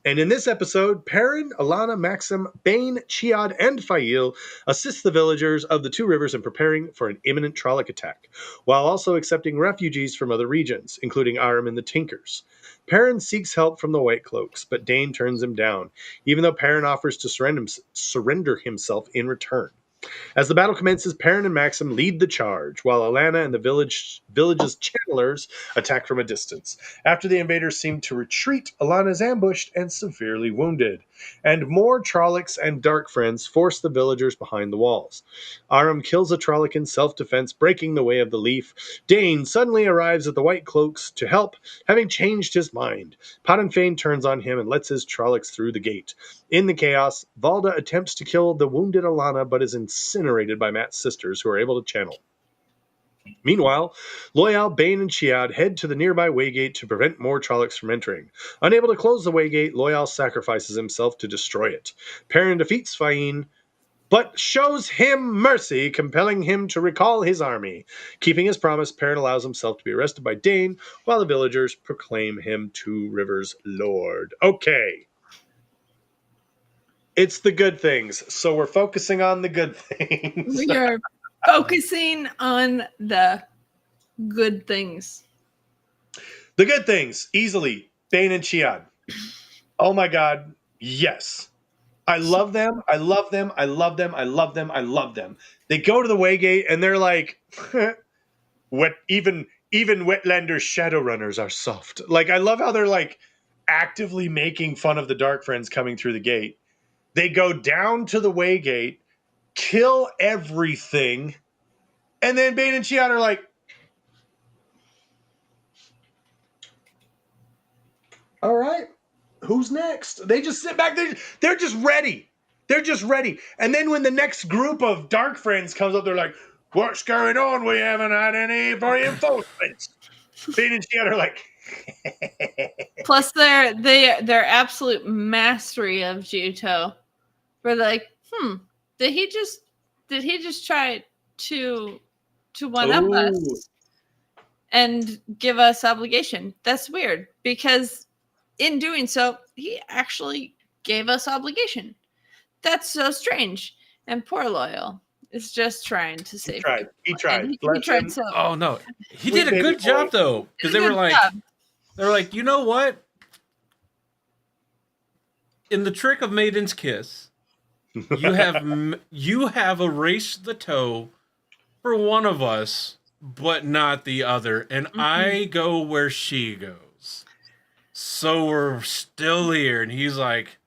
And in this episode, Perrin, Alana, Maxim, Bane, Chiad, and Fail assist the villagers of the Two Rivers in preparing for an imminent Trolloc attack, while also accepting refugees from other regions, including Aram and the Tinkers. Perrin seeks help from the White Cloaks, but Dane turns him down, even though Perrin offers to surrender himself in return. As the battle commences, Perrin and Maxim lead the charge, while Alana and the village's channelers attack from a distance. After the invaders seem to retreat, Alana is ambushed and severely wounded, and more Trollocs and Dark Friends force the villagers behind the walls. Aram kills a Trolloc in self-defense, breaking the way of the Leaf. Dane suddenly arrives at the White Cloaks to help, having changed his mind. Podenfane turns on him and lets his Trollocs through the gate. In the chaos, Valda attempts to kill the wounded Alana, but is incinerated by Matt's sisters, who are able to channel. Meanwhile, Loyal, Bane, and Chiad head to the nearby Waygate to prevent more Trollocs from entering. Unable to close the Waygate, Loyal sacrifices himself to destroy it. Perrin defeats Fain, but shows him mercy, compelling him to recall his army. Keeping his promise, Perrin allows himself to be arrested by Dane, while the villagers proclaim him Two Rivers Lord. Okay. It's the good things, so we're focusing on the good things. We are focusing on the good things. The good things, easily, Bane and Chiad. Oh my god, yes. I love them. I love them. I love them. I love them. I love them. They go to the Waygate and they're like, even Wetlander Shadowrunners are soft. Like, I love how they're like actively making fun of the Dark Friends coming through the gate. They go down to the Waygate, kill everything, and then Bane and Chiad are like, all right, who's next? They just sit back there. They're just ready. They're just ready. And then when the next group of Dark Friends comes up, they're like, what's going on? We haven't had any reinforcements. Bane and Chiad are like, Plus their absolute mastery of Jiuto. Where they're like, did he just try to one up us and give us obligation? That's weird, because in doing so, he actually gave us obligation. That's so strange. And poor Loyal is just trying to save people. He tried. He tried so. Oh no, he did a good job though, because they were like, you know what? In the trick of Maiden's Kiss, you have erased the toe for one of us, but not the other, and I go where she goes. So we're still here, and he's like,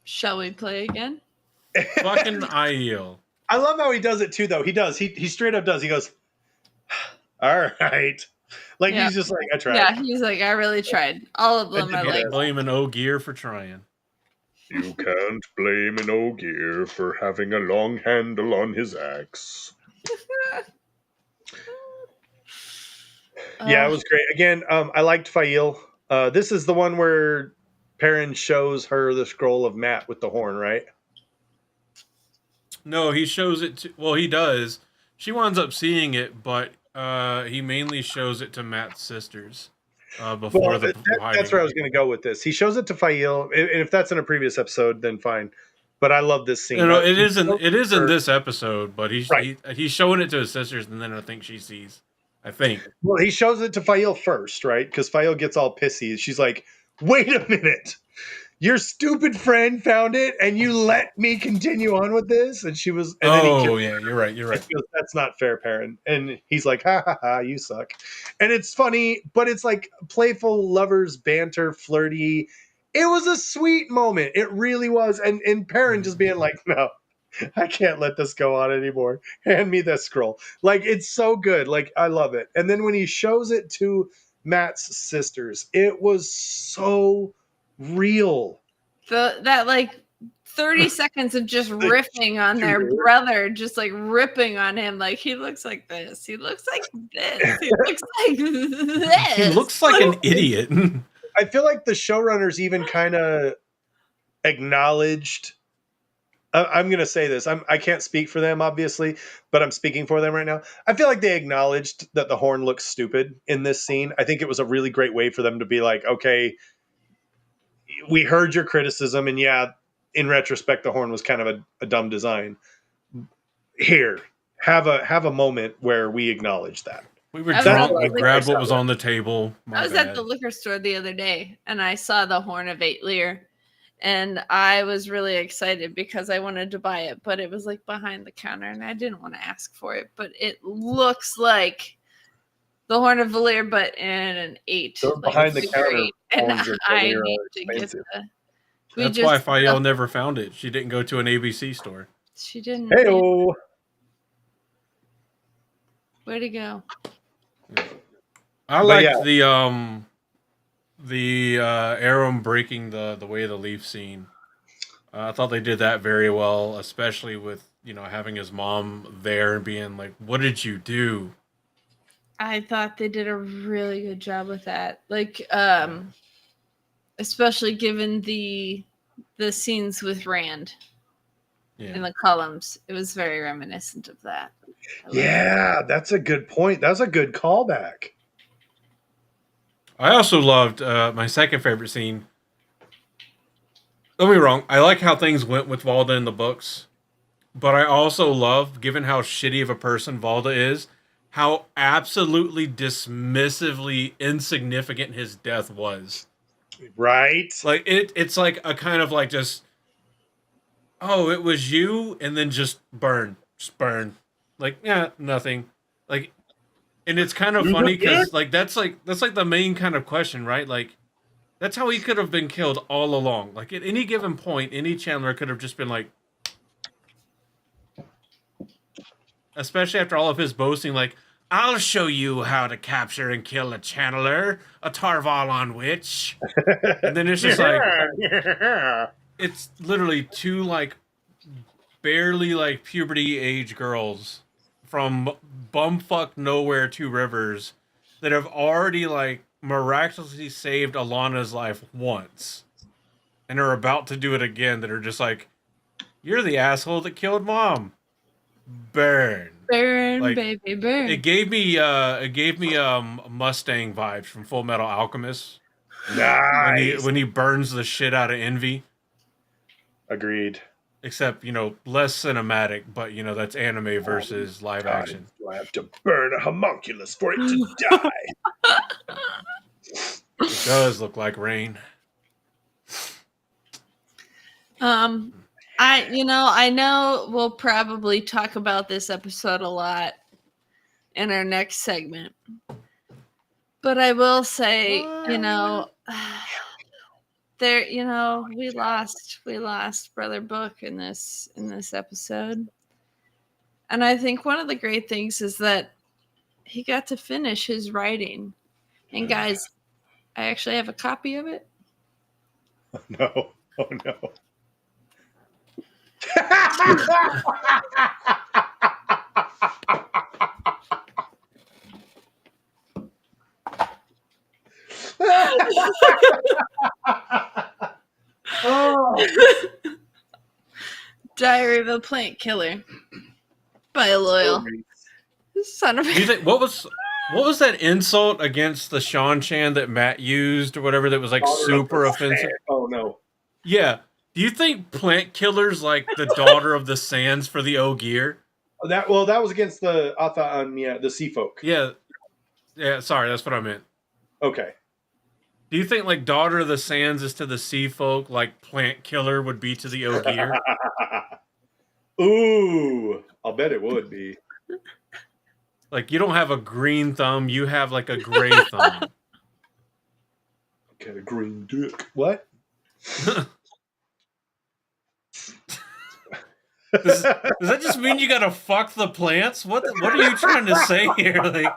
shall we play again? Fucking Aiel. I love how he does it too, though. He does. He straight up does. He goes, all right. Like, he's just like, I tried. Yeah, he's like, I really tried. All of them are like, blaming Ogier for trying. You can't blame an Ogier for having a long handle on his axe. Yeah, it was great. Again, I liked Fail. This is the one where Perrin shows her the scroll of Mat with the horn, right? No, he shows it to... Well, he does. She winds up seeing it, but he mainly shows it to Mat's sisters before that's where I was going to go with this. He shows it to Fail. If that's in a previous episode, then fine. But I love this scene. No, it is in this episode, but he's showing it to his sisters, and then I think she sees. I think. Well, he shows it to Fail first, right? Because Fail gets all pissy. She's like, wait a minute. Your stupid friend found it, and you let me continue on with this? And she was... And then yeah, you're right. You're right. Goes, that's not fair, Perrin. And he's like, ha, ha, ha, you suck. And it's funny, but it's like playful lovers banter, flirty. It was a sweet moment. It really was. And Perrin just being like, no, I can't let this go on anymore. Hand me that scroll. Like, it's so good. Like, I love it. And then when he shows it to Mat's sisters, it was so real. That like 30 seconds of just riffing on their brother, just like ripping on him. Like, he looks like this. He looks like this. He looks like this. He looks like an idiot. I feel like the showrunners even kind of acknowledged... I'm going to say this. I can't speak for them, obviously, but I'm speaking for them right now. I feel like they acknowledged that the horn looks stupid in this scene. I think it was a really great way for them to be like, okay, we heard your criticism, and yeah, in retrospect, the horn was kind of a dumb design. Here, have a moment where we acknowledge that. We were drunk. We grabbed what was on the table. I was at the liquor store the other day, and I saw the Horn of 8 Lear. And I was really excited because I wanted to buy it, but it was like behind the counter and I didn't want to ask for it. But it looks like the Horn of Valyr, but in an 8. Those like behind the counter. 8. And I need to get the... That's why Fael never found it. She didn't go to an ABC store. She didn't. Hey-o. Where'd he go? I liked the Aram breaking the Way of the Leaf scene. I thought they did that very well, especially with having his mom there and being like, "What did you do?" I thought they did a really good job with that. Like, especially given the scenes with Rand in the columns, it was very reminiscent of that. Yeah, that's a good point. That's a good callback. I also loved my second favorite scene. Don't get me wrong, I like how things went with Valda in the books, but I also love, given how shitty of a person Valda is, how absolutely dismissively insignificant his death was. Right? Like it's like a kind of like just, oh, it was you, and then just burn. Like, yeah, nothing. Like, and it's kind of funny because that's like the main kind of question, right? Like, that's how he could have been killed all along. Like, at any given point, any Chandler could have just been like, especially after all of his boasting, like, I'll show you how to capture and kill a Chandler, a Tarvalon witch. And then it's just like, it's literally two like barely like puberty age girls from bumfuck nowhere Two Rivers that have already like miraculously saved Alana's life once and are about to do it again, that are just like, you're the asshole that killed mom. Burn. Like, baby, burn. It gave me Mustang vibes from Full Metal Alchemist. Nice. When he burns the shit out of Envy. Agreed. Except, less cinematic, but that's anime versus live action. Do I have to burn a homunculus for it to die? It does look like rain. I know we'll probably talk about this episode a lot in our next segment. But I will say, there, we lost Brother Book in this episode. And I think one of the great things is that he got to finish his writing. And guys, I actually have a copy of it. No. Oh no. Oh. Diary of a Plant Killer by a loyal son of a. Do you think, what was that insult against the Sean Chan that Matt used or whatever that was like super offensive? Oh no. Yeah. Do you think Plant Killer's like the daughter of the Sands for the Ogier? That was against the the Sea Folk. Yeah. Yeah, sorry, that's what I meant. Okay. Do you think like daughter of the Sands is to the Sea Folk like Plant Killer would be to the Ogier? Ooh, I'll bet it would be. Like, you don't have a green thumb, you have like a gray thumb. Got a green dick. What? Does that just mean you gotta fuck the plants? What are you trying to say here? Like,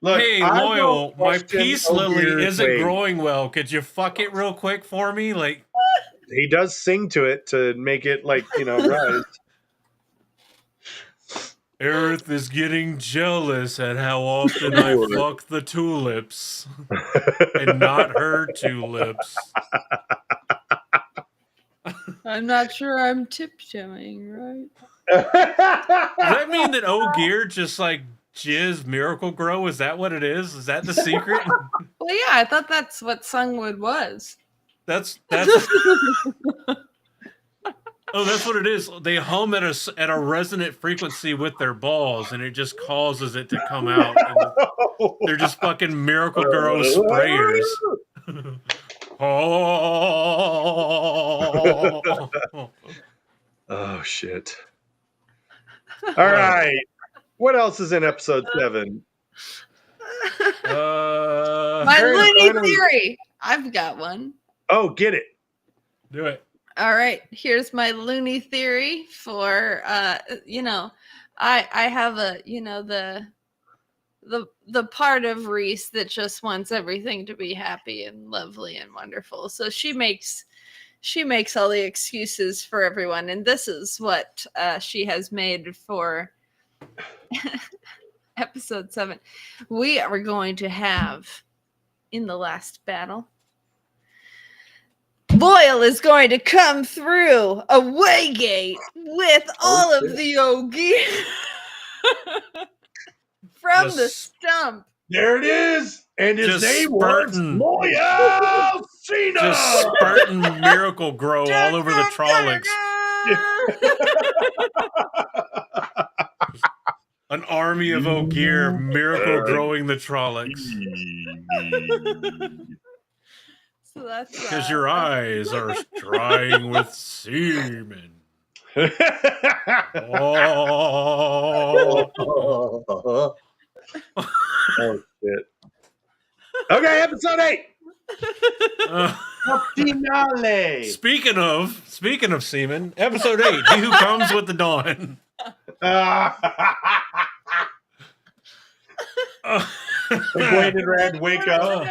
look, hey, Loyal, my peace lily isn't growing well. Could you fuck it real quick for me? Like, he does sing to it to make it like rise. Earth is getting jealous at how often I fuck the tulips and not her tulips. I'm not sure I'm tiptoeing, right? Does that mean that Ogier just like jizz Miracle Grow? Is that what it is? Is that the secret? Well, yeah, I thought that's what Sungwood was. That's oh, that's what it is. They hum at a resonant frequency with their balls, and it just causes it to come out. They're just fucking Miracle Grow sprayers. Oh shit. All right. What else is in episode 7? My loony theory. I've got one. Oh, get it. Do it. All right. Here's my loony theory for I have a the part of Reese that just wants everything to be happy and lovely and wonderful. So she makes she makes all the excuses for everyone, and this is what she has made for episode 7. We are going to have in the last battle. Boyle is going to come through a waygate with all of the Ogier from the stump. There it is. And his Just name was spurting. Loyal Cena. Just Spartan Miracle Grow all over the Trollocs. An army of Ogier miracle growing the Trollocs. So that's Because your eyes are drying with semen. Oh. Oh shit. Okay, episode 8. Finale. Speaking of semen, episode 8. He who comes with the dawn. Egwene and Rand wake up.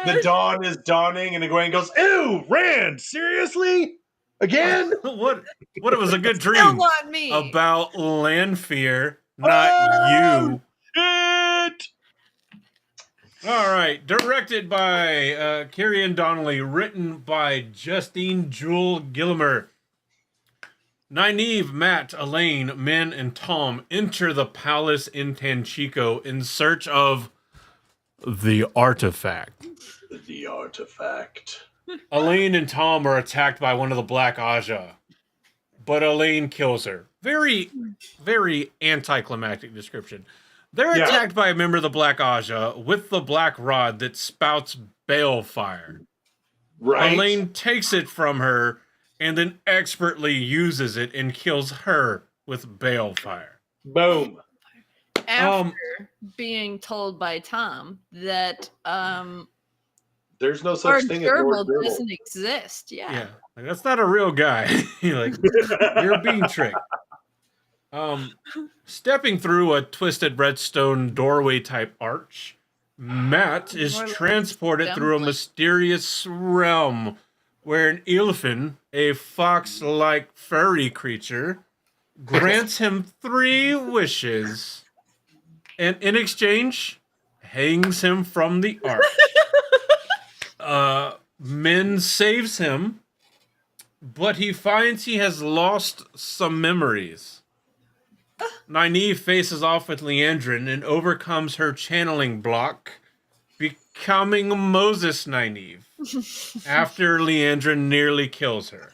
The dawn is dawning, and Egwene goes, "Ew, Rand, seriously? Again?" What it was a good Still dream not me. about Lanfear, not you. Shit. All right, directed by Kieran Donnelly, written by Justine Jewel Gillimer. Nynaeve, Matt, Elaine, Min, and Tom enter the palace in Tanchico in search of the artifact. The artifact. Elaine and Tom are attacked by one of the Black Aja, but Elaine kills her. Very, very anticlimactic description. They're attacked by a member of the Black Aja with the black rod that spouts balefire. Right. Elaine takes it from her and then expertly uses it and kills her with balefire. Boom. After being told by Tom that There's no such Lord thing as Gerbil Lord Gerbil. doesn't exist. Yeah. Like, that's not a real guy. You're being tricked. Stepping through a twisted redstone doorway type arch, Matt is More like transported through a dumpling. mysterious realm where an Ilfin, a fox-like furry creature, grants him 3 wishes and in exchange hangs him from the arch. Min saves him, but he finds he has lost some memories. Nynaeve faces off with Leandrin and overcomes her channeling block, becoming Moses Nynaeve after Leandrin nearly kills her.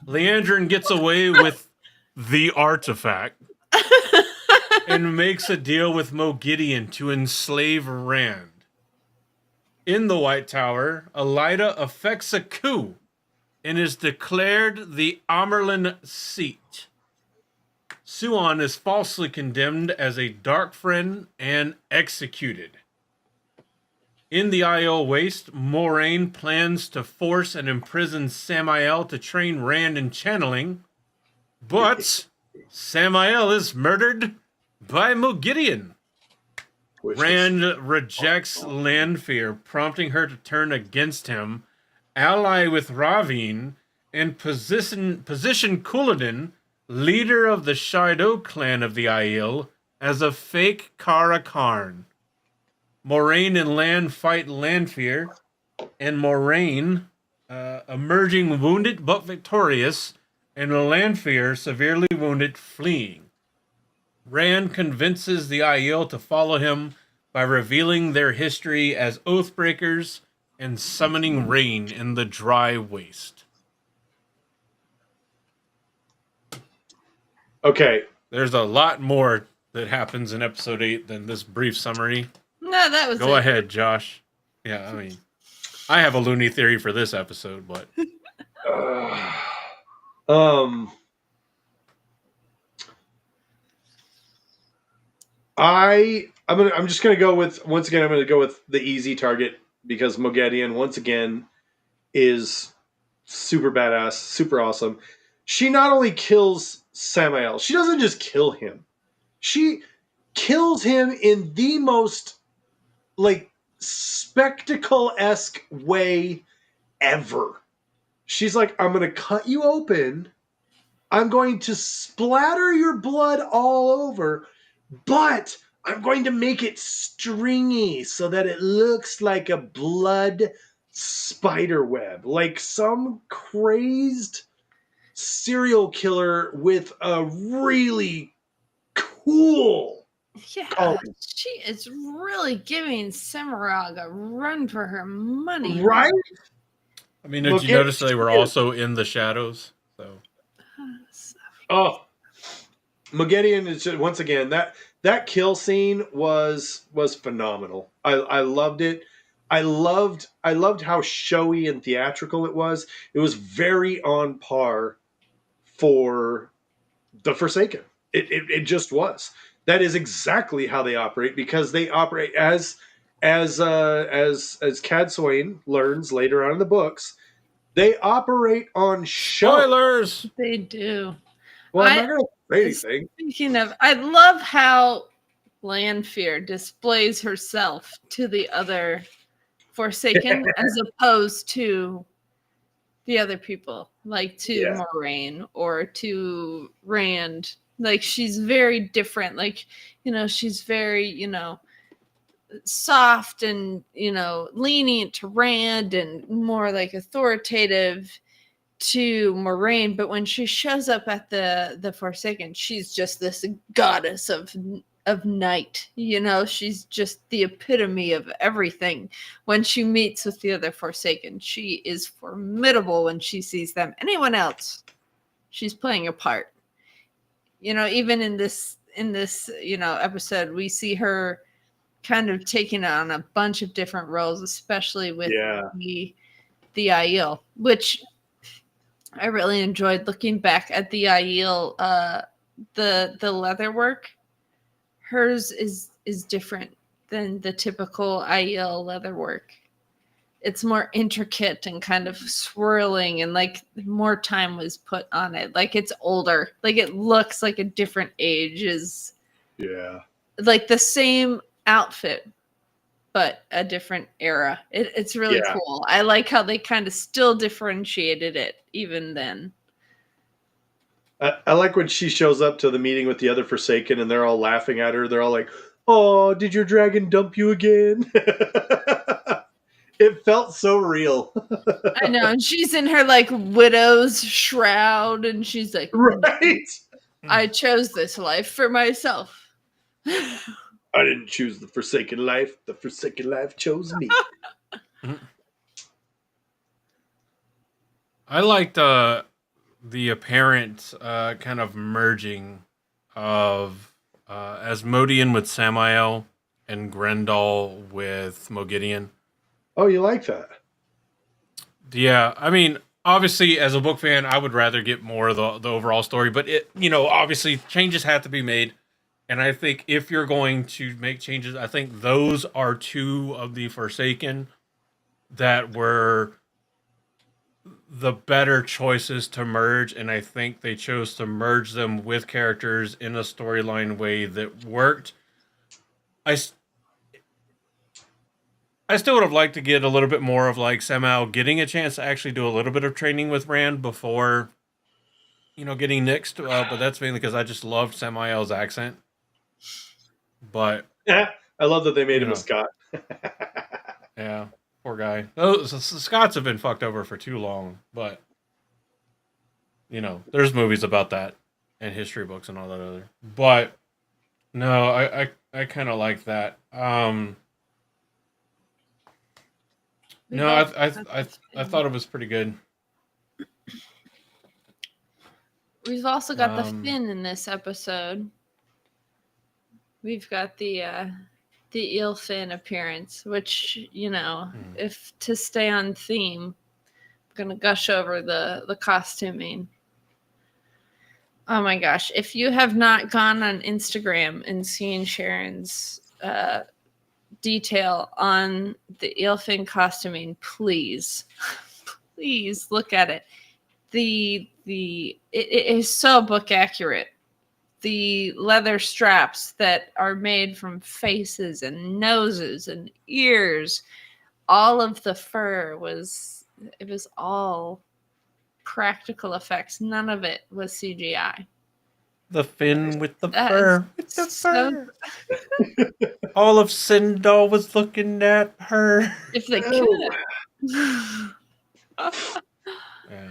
Leandrin gets away with the artifact and makes a deal with Mo Gideon to enslave Rand. In the White Tower, Elida effects a coup and is declared the Amerlin seat. Suan is falsely condemned as a dark friend and executed. In the Aiel Waste, Moraine plans to force and imprison Samael to train Rand in channeling, but Samael is murdered by Mo Gideon. Rand rejects Lanfear, prompting her to turn against him, ally with Ravine, and position Couladin, leader of the Shaido clan of the Aiel, as a fake Kara Karn. Moraine and Lan fight Lanfear, and Moraine, emerging wounded but victorious, and Lanfear severely wounded, fleeing. Rand convinces the Aiel to follow him by revealing their history as Oathbreakers and summoning rain in the dry waste. Okay. There's a lot more that happens in episode 8 than this brief summary. No, that was Go it. ahead, Josh. Yeah, I mean, I have a loony theory for this episode, but I'm just gonna go with I'm gonna go with the easy target because Moghedien once again is super badass, super awesome. She not only kills Samael, she doesn't just kill him. She kills him in the most like spectacle-esque way ever. She's like, I'm going to cut you open. I'm going to splatter your blood all over, but I'm going to make it stringy so that it looks like a blood spider web, like some crazed serial killer with a really cool Yeah, color. she is really giving Semirog a run for her money. Right? I mean, did Look you at notice they were here. also in the shadows? So Oh, Mogedion is just, once again that kill scene was phenomenal. I loved it. I loved how showy and theatrical it was. It was very on par for the Forsaken. It just was. That is exactly how they operate, because they operate as Cadsuane learns later on in the books. They operate on show. spoilers. They do. Well, I'm not going to say anything. Speaking of, I love how Lanfear displays herself to the other Forsaken as opposed to the other people, like to Yeah. Moraine or to Rand. Like she's very different. Like, she's very, soft and, lenient to Rand and more like authoritative to Moraine, but when she shows up at the Forsaken, she's just this goddess of night. She's just the epitome of everything. When she meets with the other Forsaken, she is formidable when she sees them. Anyone else, she's playing a part. Even in this episode, we see her kind of taking on a bunch of different roles, especially with the Aiel, which I really enjoyed looking back at the Aiel, the leather work. Hers is different than the typical Aiel leather work. It's more intricate and kind of swirling, and like more time was put on it. Like it's older. Like it looks like a different age. Is like the same outfit, but a different era. It's really cool. I like how they kind of still differentiated it even then. I like when she shows up to the meeting with the other Forsaken and they're all laughing at her. They're all like, "Oh, did your dragon dump you again?" It felt so real. I know. And she's in her like widow's shroud and she's like, right? I chose this life for myself. I didn't choose the Forsaken life. The Forsaken life chose me. I liked the apparent kind of merging of Asmodean with Samael and Grendel with Mogedion. Oh, you like that? Yeah, I mean, obviously, as a book fan, I would rather get more of the overall story, but obviously, changes have to be made. And I think if you're going to make changes, I think those are two of the Forsaken that were the better choices to merge, and I think they chose to merge them with characters in a storyline way that worked. I still would have liked to get a little bit more of like Samael getting a chance to actually do a little bit of training with Rand before, getting nixed. But that's mainly because I just loved Samael's accent. But I love that they made him a Scot. Yeah, poor guy. The Scots have been fucked over for too long. But there's movies about that and history books and all that other. But no, I kind of like that. No, I thought it was pretty good. We've also got the Finn in this episode. We've got the Eel Finn appearance, which if to stay on theme, I'm gonna gush over the costuming. Oh my gosh! If you have not gone on Instagram and seen Sharon's detail on the Eel Finn costuming, please look at it. It is so book accurate. The leather straps that are made from faces and noses and ears, all of the fur was all practical effects. None of it was CGI. The Finn with the That fur. is With the so- fur. All of Sindal was looking at her. If they Oh. could. Yeah.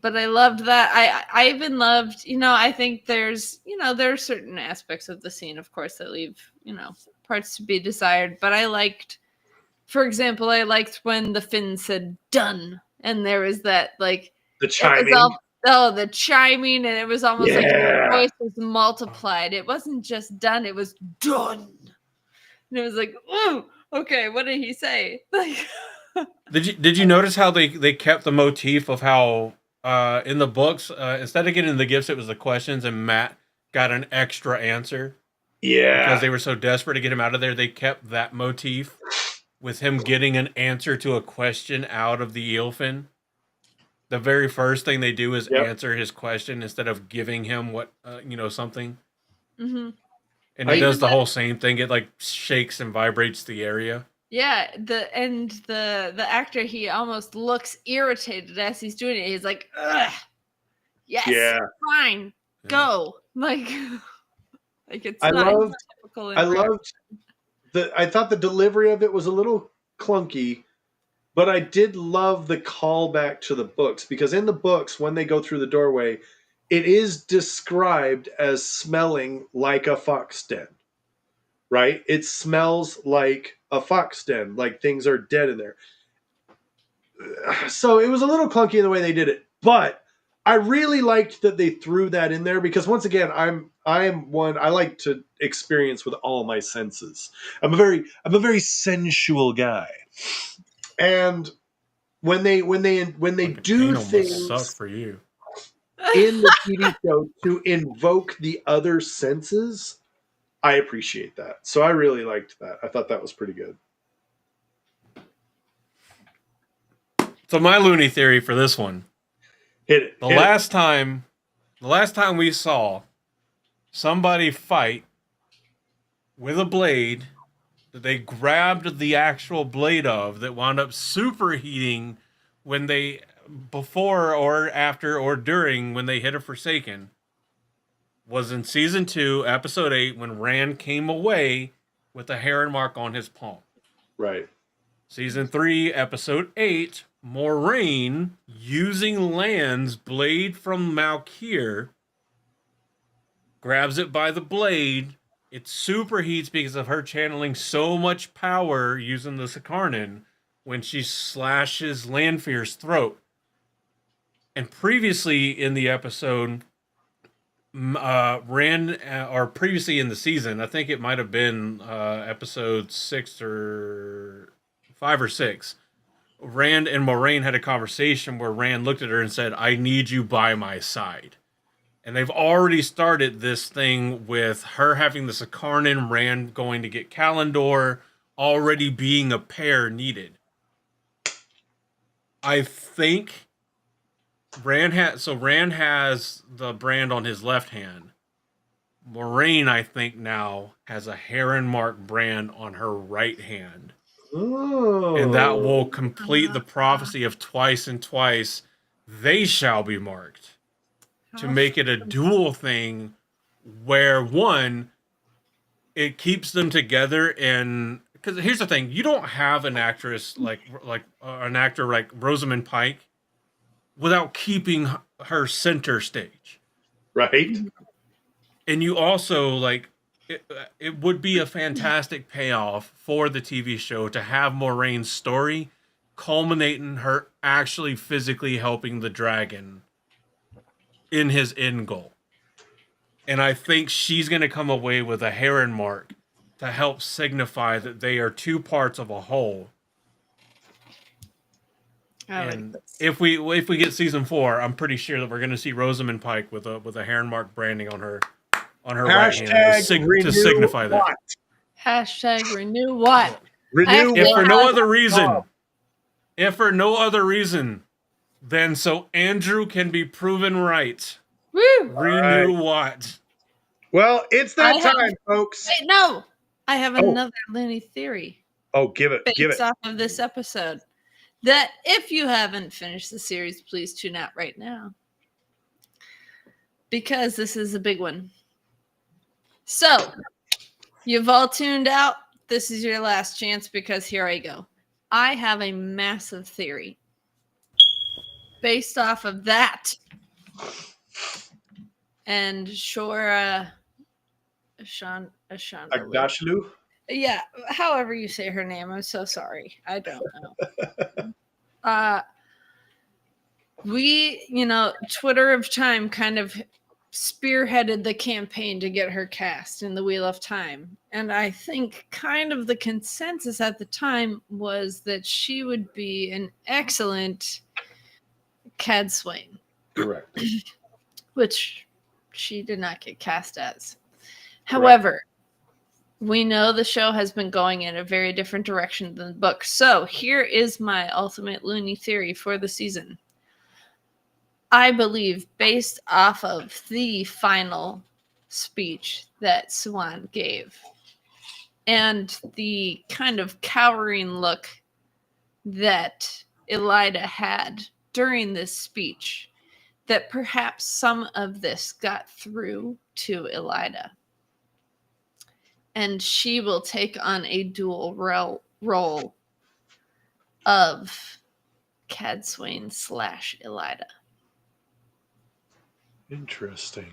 But I loved that. I even loved, I think there's, there are certain aspects of the scene, of course, that leave, parts to be desired. But I liked, for example, I liked when the Finn said "done," and there was that like The it was chiming. the chiming, and it was almost like the voice was multiplied. It wasn't just done; it was done. And it was like, oh, okay, what did he say? Like, Did you notice how they kept the motif of how in the books instead of getting the gifts it was the questions and Matt got an extra answer Yeah. because they were so desperate to get him out of there. They kept that motif with him getting an answer to a question out of the eelfin. The very first thing they do is Yep. answer his question instead of giving him what something. mhm. And it I- does the whole same thing. It like shakes and vibrates the area. Yeah, the actor, he almost looks irritated as he's doing it. He's like, ugh, yes, Yeah. fine, go. Like it's I not loved- typical. I loved I thought the delivery of it was a little clunky, but I did love the callback to the books because in the books, when they go through the doorway, it is described as smelling like a fox den, right? It smells like a fox den, like things are dead in there. So it was a little clunky in the way they did it, but I really liked that they threw that in there because once again, I'm one I like to experience with all my senses. I'm a very sensual guy, and when they Fucking do anal must things suck for you. in the TV show to invoke the other senses, I appreciate that. So I really liked that. I thought that was pretty good. So my loony theory for this one. Hit it. The hit it. last time we saw somebody fight with a blade that they grabbed the actual blade of that wound up superheating when they before or after or during when they hit a Forsaken was in season 2, episode 8, when Rand came away with a heron mark on his palm. Right. Season 3, episode 8, Moraine using Land's blade from Malkir grabs it by the blade. It superheats because of her channeling so much power using the Sakarnan when she slashes Lanfear's throat. And previously in the episode, Rand, or previously in the season, I think it might have been episode 6 or 5 or 6. Rand and Moraine had a conversation where Rand looked at her and said, "I need you by my side." And they've already started this thing with her having the Sakarnan, Rand going to get Kalendor, already being a pair needed. I think Rand has the brand on his left hand. Moraine, I think, now has a heron mark brand on her right hand. Oh. And that will complete the prophecy of twice and twice they shall be marked. To make it a dual thing where one, it keeps them together. And because here's the thing, you don't have an actress like an actor like Rosamund Pike without keeping her center stage. Right. And you also like it would be a fantastic payoff for the TV show to have Moraine's story culminate in her actually physically helping the dragon in his end goal. And I think she's going to come away with a heron mark to help signify that they are two parts of a whole. And if we get season 4, I'm pretty sure that we're going to see Rosamund Pike with a heron mark branding on her right hand to signify that. What? Hashtag renew what? Renew If for what? no other reason, then so Andrew can be proven right. Woo! Renew what? Well, it's that I have- time, folks. Wait, no, I have Oh. another loony theory Oh, give it. based off of this episode. that if you haven't finished the series, please tune out right now. Because this is a big one. So, you've all tuned out. This is your last chance because here I go. I have a massive theory based off of that. And Shora Agdashlu? Yeah, however you say her name. I'm so sorry. I don't know. Twitter of Time kind of spearheaded the campaign to get her cast in the Wheel of Time. And I think kind of the consensus at the time was that she would be an excellent Cadsuane. Correct. Which she did not get cast as. However, we know the show has been going in a very different direction than the book. So here is my ultimate loony theory for the season. I believe, based off of the final speech that Siuan gave and the kind of cowering look that Elida had during this speech, that perhaps some of this got through to Elida. And she will take on a dual role of Cadsuane / Elida. Interesting.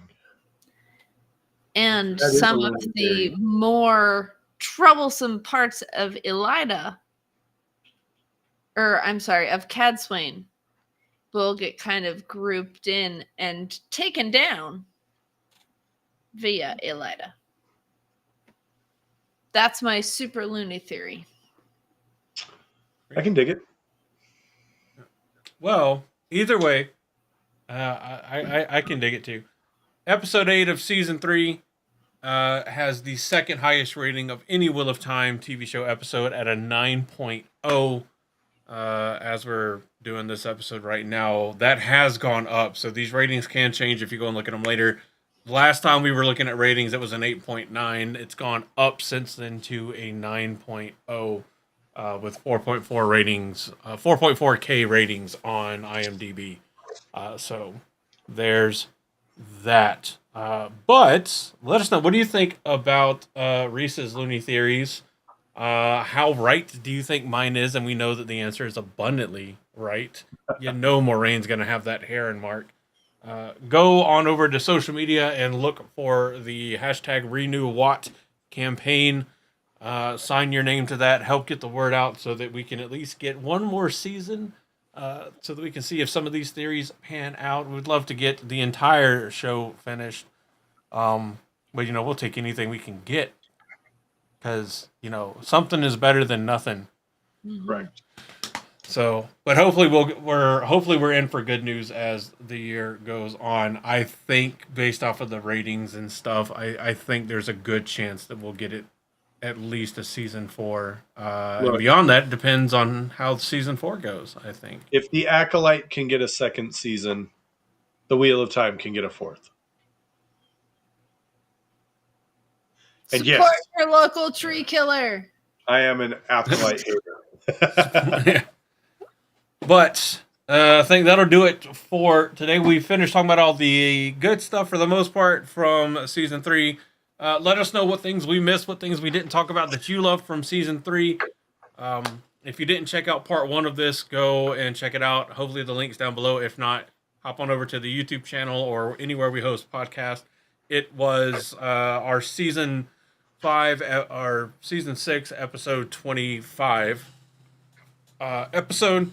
And some of the more troublesome parts of Elida, of Cadsuane, will get kind of grouped in and taken down via Elida. That's my super loony theory. I can dig it. Well, either way, I can dig it too. Episode 8 of season 3 has the second highest rating of any Wheel of Time TV show episode at a 9.0. As we're doing this episode right now, that has gone up. So these ratings can change if you go and look at them later. Last time we were looking at ratings, it was an 8.9. It's gone up since then to a 9.0 with 4.4 ratings, 4.4K ratings on IMDb. So there's that. But let us know, what do you think about Reese's Looney Theories? How right do you think mine is? And we know that the answer is abundantly right. You know Moraine's going to have that Heron mark. Go on over to social media and look for the hashtag RenewWatt campaign. Sign your name to that. Help get the word out so that we can at least get one more season, so that we can see if some of these theories pan out. We'd love to get the entire show finished. But, we'll take anything we can get. Because, something is better than nothing. Right. So, but hopefully we're in for good news as the year goes on. I think based off of the ratings and stuff, I think there's a good chance that we'll get it at least a season 4. And beyond that, depends on how season 4 goes, I think. If the Acolyte can get a second season, the Wheel of Time can get a 4th. And Support your local tree killer. I am an Acolyte hater. But I think that'll do it for today. We finished talking about all the good stuff for the most part from season 3. Let us know what things we missed, what things we didn't talk about that you loved from season 3. If you didn't check out part 1 of this, go and check it out. Hopefully the link's down below. If not, hop on over to the YouTube channel or anywhere we host podcasts. It was our season 5, our season 6, episode 25 episode.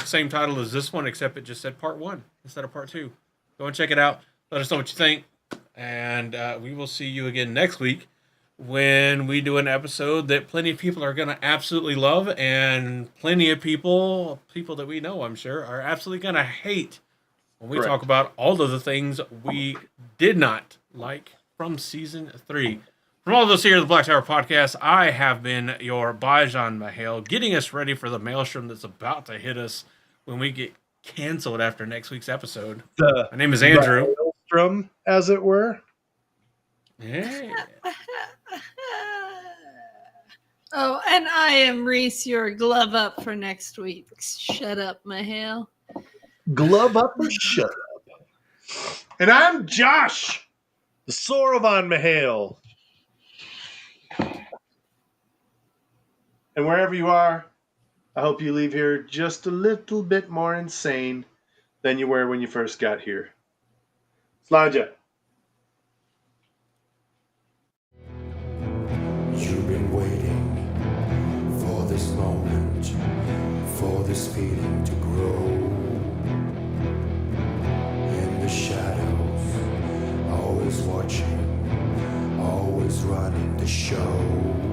Same title as this one, except it just said part 1 instead of part 2. Go and check it out. Let us know what you think. And we will see you again next week when we do an episode that plenty of people are going to absolutely love, and plenty of people that we know, I'm sure, are absolutely going to hate when we talk about all of the things we did not like from season 3. From all of us here at the Black Tower Podcast, I have been your Bajan Mahale, getting us ready for the maelstrom that's about to hit us when we get canceled after next week's episode. My name is Andrew. Maelstrom, as it were. Yeah. Oh, and I am Reese, your glove up for next week. Shut up, Mahale. Glove up or shut up. And I'm Josh, the Sorovan Mahale. And wherever you are, I hope you leave here just a little bit more insane than you were when you first got here. Slaja. You've been waiting for this moment, for this feeling to grow. In the shadows, always watching, always running the show.